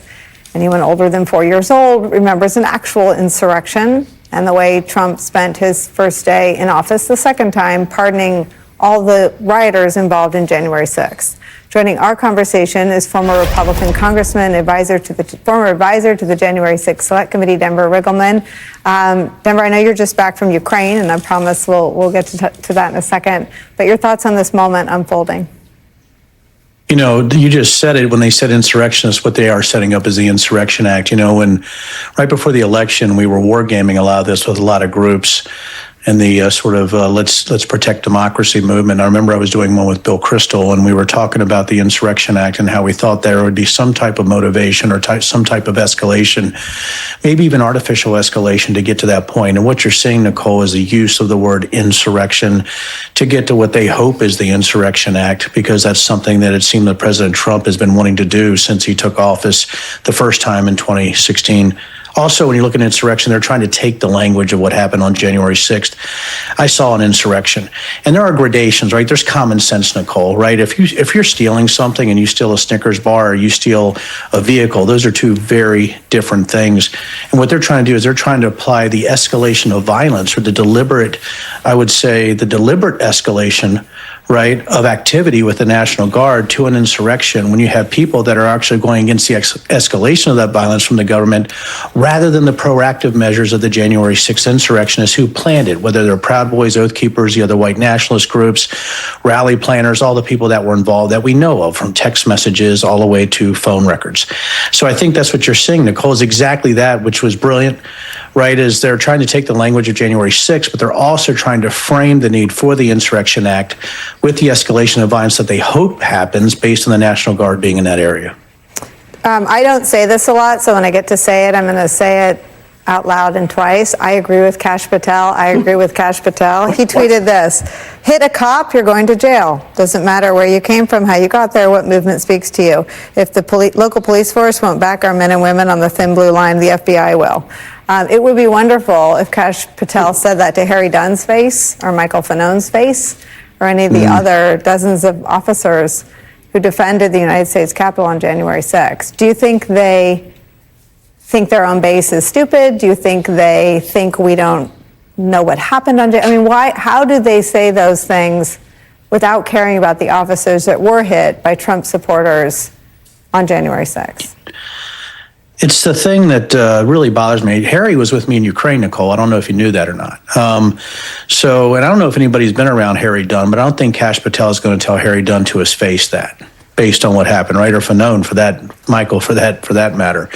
anyone older than 4 years old remembers an actual insurrection and the way Trump spent his first day in office the second time pardoning all the rioters involved in January 6th. Joining our conversation is former Republican Congressman, former advisor to the January 6th Select Committee, Denver Riggleman. Denver, I know you're just back from Ukraine, and I promise we'll get to that in a second. But your thoughts on this moment unfolding? You know, you just said it when they said insurrectionists. What they are setting up is the Insurrection Act. You know, when right before the election, we were wargaming a lot of this with a lot of groups. And the let's protect democracy movement. I remember I was doing one with Bill Kristol, and we were talking about the Insurrection Act and how we thought there would be some type of motivation or some type of escalation, maybe even artificial escalation to get to that point. And what you're seeing, Nicole, is the use of the word insurrection to get to what they hope is the Insurrection Act, because that's something that it seemed that President Trump has been wanting to do since he took office the first time in 2016. Also, when you look at insurrection, they're trying to take the language of what happened on January 6th. I saw an insurrection. And there are gradations, right? There's common sense, Nicole, right? If you're stealing something and you steal a Snickers bar or you steal a vehicle, those are two very different things. And what they're trying to do is they're trying to apply the escalation of violence, or the deliberate escalation, right, of activity with the National Guard to an insurrection when you have people that are actually going against the escalation of that violence from the government rather than the proactive measures of the January 6th insurrectionists who planned it, whether they're Proud Boys, Oath Keepers, the other white nationalist groups, rally planners, all the people that were involved that we know of, from text messages all the way to phone records. So I think that's what you're seeing, Nicole, is exactly that, which was brilliant, right, is they're trying to take the language of January 6th, but they're also trying to frame the need for the Insurrection Act with the escalation of violence that they hope happens based on the National Guard being in that area. I don't say this a lot, so when I get to say it, I'm going to say it out loud and twice. I agree with Kash Patel. I agree with Kash Patel. He tweeted this: hit a cop, you're going to jail. Doesn't matter where you came from, how you got there, what movement speaks to you. If the local police force won't back our men and women on the thin blue line, the FBI will. It would be wonderful if Kash Patel said that to Harry Dunn's face or Michael Fanone's face or any of the other dozens of officers who defended the United States Capitol on January 6th. Do you think they think their own base is stupid? Do you think they think we don't know what happened on January? I mean, why? How do they say those things without caring about the officers that were hit by Trump supporters on January 6th? It's the thing that really bothers me. Harry was with me in Ukraine, Nicole. I don't know if you knew that or not. And I don't know if anybody's been around Harry Dunn, but I don't think Kash Patel is going to tell Harry Dunn to his face that, based on what happened, right? Or Fanone, for that, Michael, for that matter.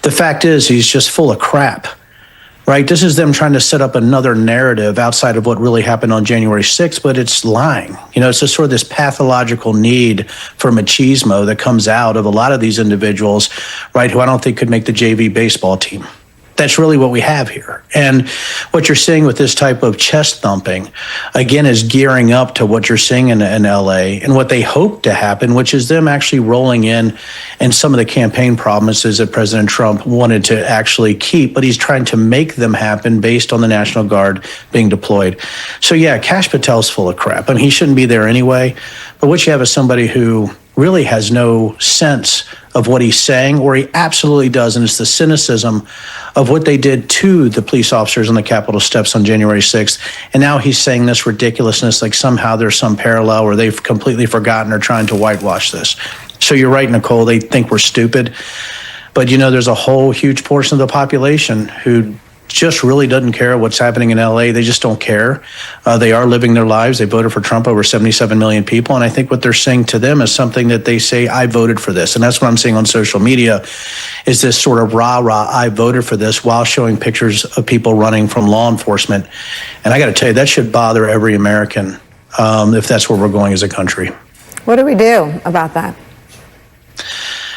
The fact is, he's just full of crap, right? This is them trying to set up another narrative outside of what really happened on January 6th, but it's lying. You know, it's just sort of this pathological need for machismo that comes out of a lot of these individuals, right, who I don't think could make the JV baseball team. That's really what we have here. And what you're seeing with this type of chest thumping, again, is gearing up to what you're seeing in LA and what they hope to happen, which is them actually rolling in and some of the campaign promises that President Trump wanted to actually keep, but he's trying to make them happen based on the National Guard being deployed. So yeah, Kash Patel's full of crap. I mean, he shouldn't be there anyway. But what you have is somebody who really has no sense of what he's saying, or he absolutely does, and it's the cynicism of what they did to the police officers on the Capitol steps on January 6th. And now he's saying this ridiculousness, like somehow there's some parallel where they've completely forgotten or trying to whitewash this. So you're right, Nicole, they think we're stupid. But, you know, there's a whole huge portion of the population who just really doesn't care what's happening in LA. They just don't care. They are living their lives. They voted for Trump, over 77 million people. And I think what they're saying to them is something that they say, I voted for this. And that's what I'm seeing on social media, is this sort of rah-rah, I voted for this, while showing pictures of people running from law enforcement. And I got to tell you, that should bother every American if that's where we're going as a country. What do we do about that?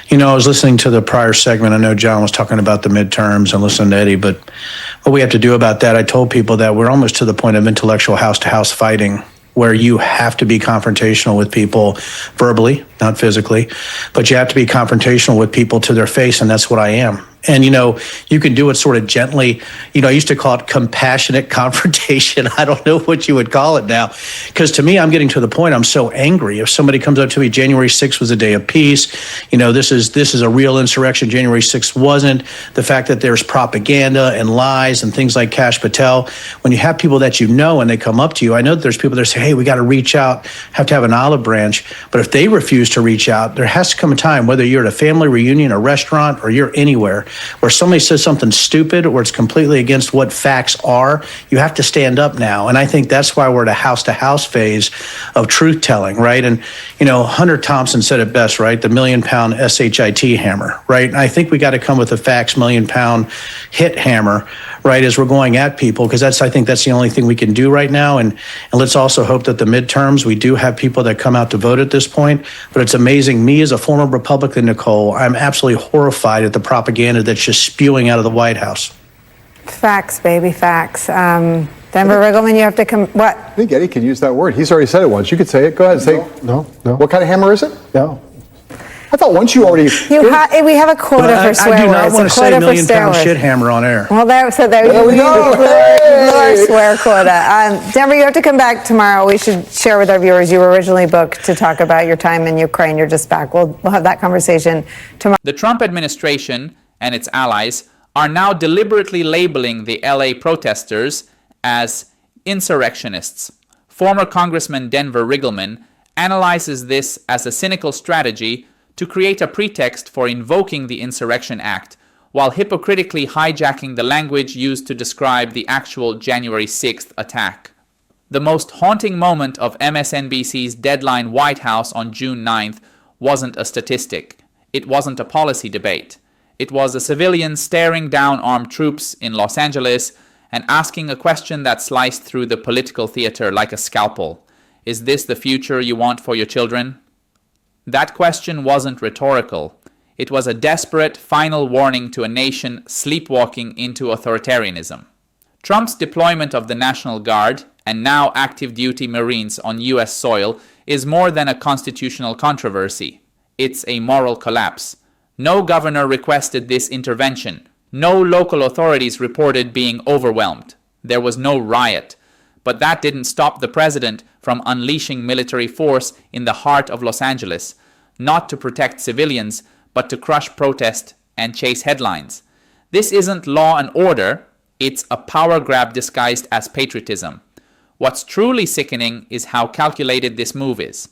You know, I was listening to the prior segment. I know John was talking about the midterms and listening to Eddie, but what we have to do about that, I told people that we're almost to the point of intellectual house-to-house fighting, where you have to be confrontational with people verbally, not physically, but you have to be confrontational with people to their face, and that's what I am. And, you know, you can do it sort of gently. You know, I used to call it compassionate confrontation. I don't know what you would call it now. Because to me, I'm getting to the point, I'm so angry. If somebody comes up to me, January 6th was a day of peace. You know, this is a real insurrection. January 6th wasn't. The fact that there's propaganda and lies and things like Kash Patel. When you have people that you know and they come up to you, I know that there's people that say, hey, we got to reach out, have to have an olive branch. But if they refuse to reach out, there has to come a time, whether you're at a family reunion, a restaurant, or you're anywhere, where somebody says something stupid or it's completely against what facts are, you have to stand up now. And I think that's why we're at a house-to-house phase of truth-telling, right? And, you know, Hunter Thompson said it best, right? The million-pound SHIT hammer, right? And I think we got to come with a facts million-pound hit hammer, right, as we're going at people, because I think that's the only thing we can do right now. And let's also hope that the midterms, we do have people that come out to vote at this point. But it's amazing. Me as a former Republican, Nicole, I'm absolutely horrified at the propaganda that's just spewing out of the White House. Facts, baby, facts. Denver Riggleman, you have to come. What? I think Eddie can use that word. He's already said it once. You could say it. Go ahead and say. No. What kind of hammer is it? No. I thought once you already. We have a quota for swear words. I do not want to say million-pound shit hammer on air. Well, there we go. Lower swear quota. Denver, you have to come back tomorrow. We should share with our viewers. You were originally booked to talk about your time in Ukraine. You're just back. We'll have that conversation tomorrow. The Trump administration and its allies are now deliberately labeling the LA protesters as insurrectionists. Former Congressman Denver Riggleman analyzes this as a cynical strategy to create a pretext for invoking the Insurrection Act, while hypocritically hijacking the language used to describe the actual January 6th attack. The most haunting moment of MSNBC's Deadline White House on June 9th wasn't a statistic. It wasn't a policy debate. It was a civilian staring down armed troops in Los Angeles and asking a question that sliced through the political theater like a scalpel. Is this the future you want for your children? That question wasn't rhetorical. It was a desperate final warning to a nation sleepwalking into authoritarianism. Trump's deployment of the National Guard and now active duty Marines on U.S. soil is more than a constitutional controversy. It's a moral collapse. No governor requested this intervention. No local authorities reported being overwhelmed. There was no riot. But that didn't stop the president from unleashing military force in the heart of Los Angeles, not to protect civilians, but to crush protest and chase headlines. This isn't law and order, it's a power grab disguised as patriotism. What's truly sickening is how calculated this move is.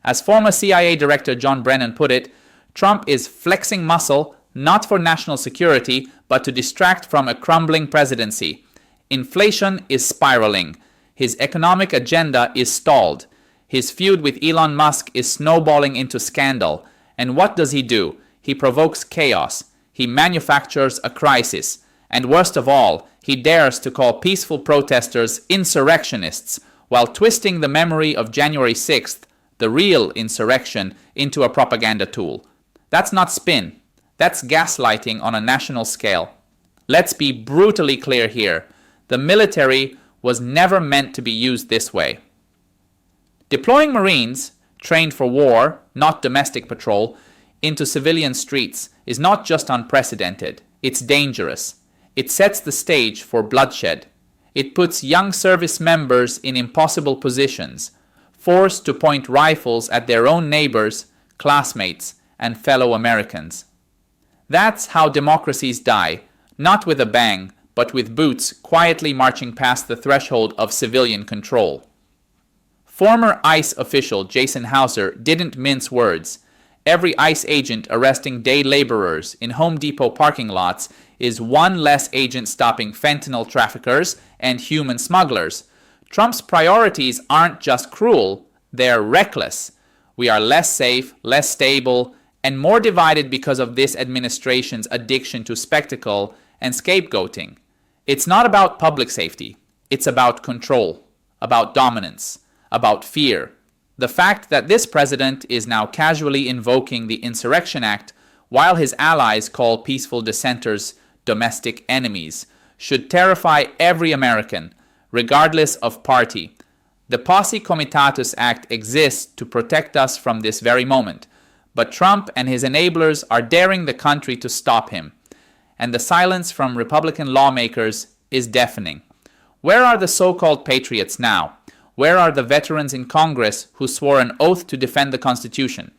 As former CIA Director John Brennan put it, Trump is flexing muscle not for national security, but to distract from a crumbling presidency. Inflation is spiraling. His economic agenda is stalled. His feud with Elon Musk is snowballing into scandal. And what does he do? He provokes chaos. He manufactures a crisis. And worst of all, he dares to call peaceful protesters insurrectionists while twisting the memory of January 6th, the real insurrection, into a propaganda tool. That's not spin. That's gaslighting on a national scale. Let's be brutally clear here. The military was never meant to be used this way. Deploying Marines, trained for war, not domestic patrol, into civilian streets is not just unprecedented, it's dangerous. It sets the stage for bloodshed. It puts young service members in impossible positions, forced to point rifles at their own neighbors, classmates, and fellow Americans. That's how democracies die, not with a bang, but with boots quietly marching past the threshold of civilian control. Former ICE official Jason Hauser didn't mince words. Every ICE agent arresting day laborers in Home Depot parking lots is one less agent stopping fentanyl traffickers and human smugglers. Trump's priorities aren't just cruel, they're reckless. We are less safe, less stable, and more divided because of this administration's addiction to spectacle and scapegoating. It's not about public safety. It's about control, about dominance, about fear. The fact that this president is now casually invoking the Insurrection Act while his allies call peaceful dissenters domestic enemies should terrify every American, regardless of party. The Posse Comitatus Act exists to protect us from this very moment, but Trump and his enablers are daring the country to stop him. And the silence from Republican lawmakers is deafening. Where are the so-called patriots now? Where are the veterans in Congress who swore an oath to defend the Constitution?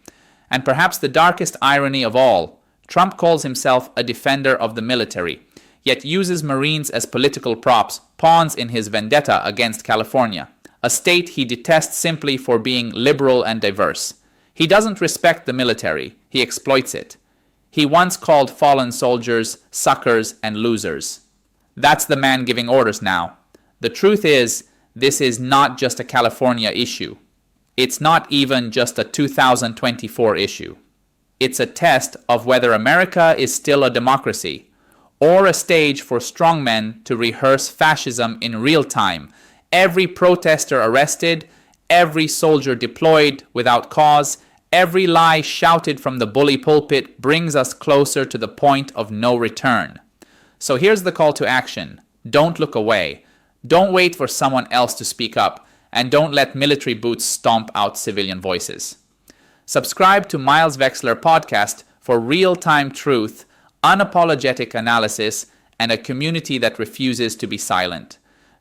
And perhaps the darkest irony of all, Trump calls himself a defender of the military, yet uses Marines as political props, pawns in his vendetta against California, a state he detests simply for being liberal and diverse. He doesn't respect the military, he exploits it. He once called fallen soldiers suckers and losers. That's the man giving orders now. The truth is, this is not just a California issue. It's not even just a 2024 issue. It's a test of whether America is still a democracy, or a stage for strongmen to rehearse fascism in real time. Every protester arrested, every soldier deployed without cause, every lie shouted from the bully pulpit brings us closer to the point of no return. So here's the call to action. Don't look away. Don't wait for someone else to speak up, and don't let military boots stomp out civilian voices. Subscribe to Miles Vexler podcast for real-time truth, unapologetic analysis, and a community that refuses to be silent.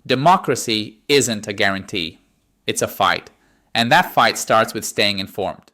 Democracy isn't a guarantee. It's a fight. And that fight starts with staying informed.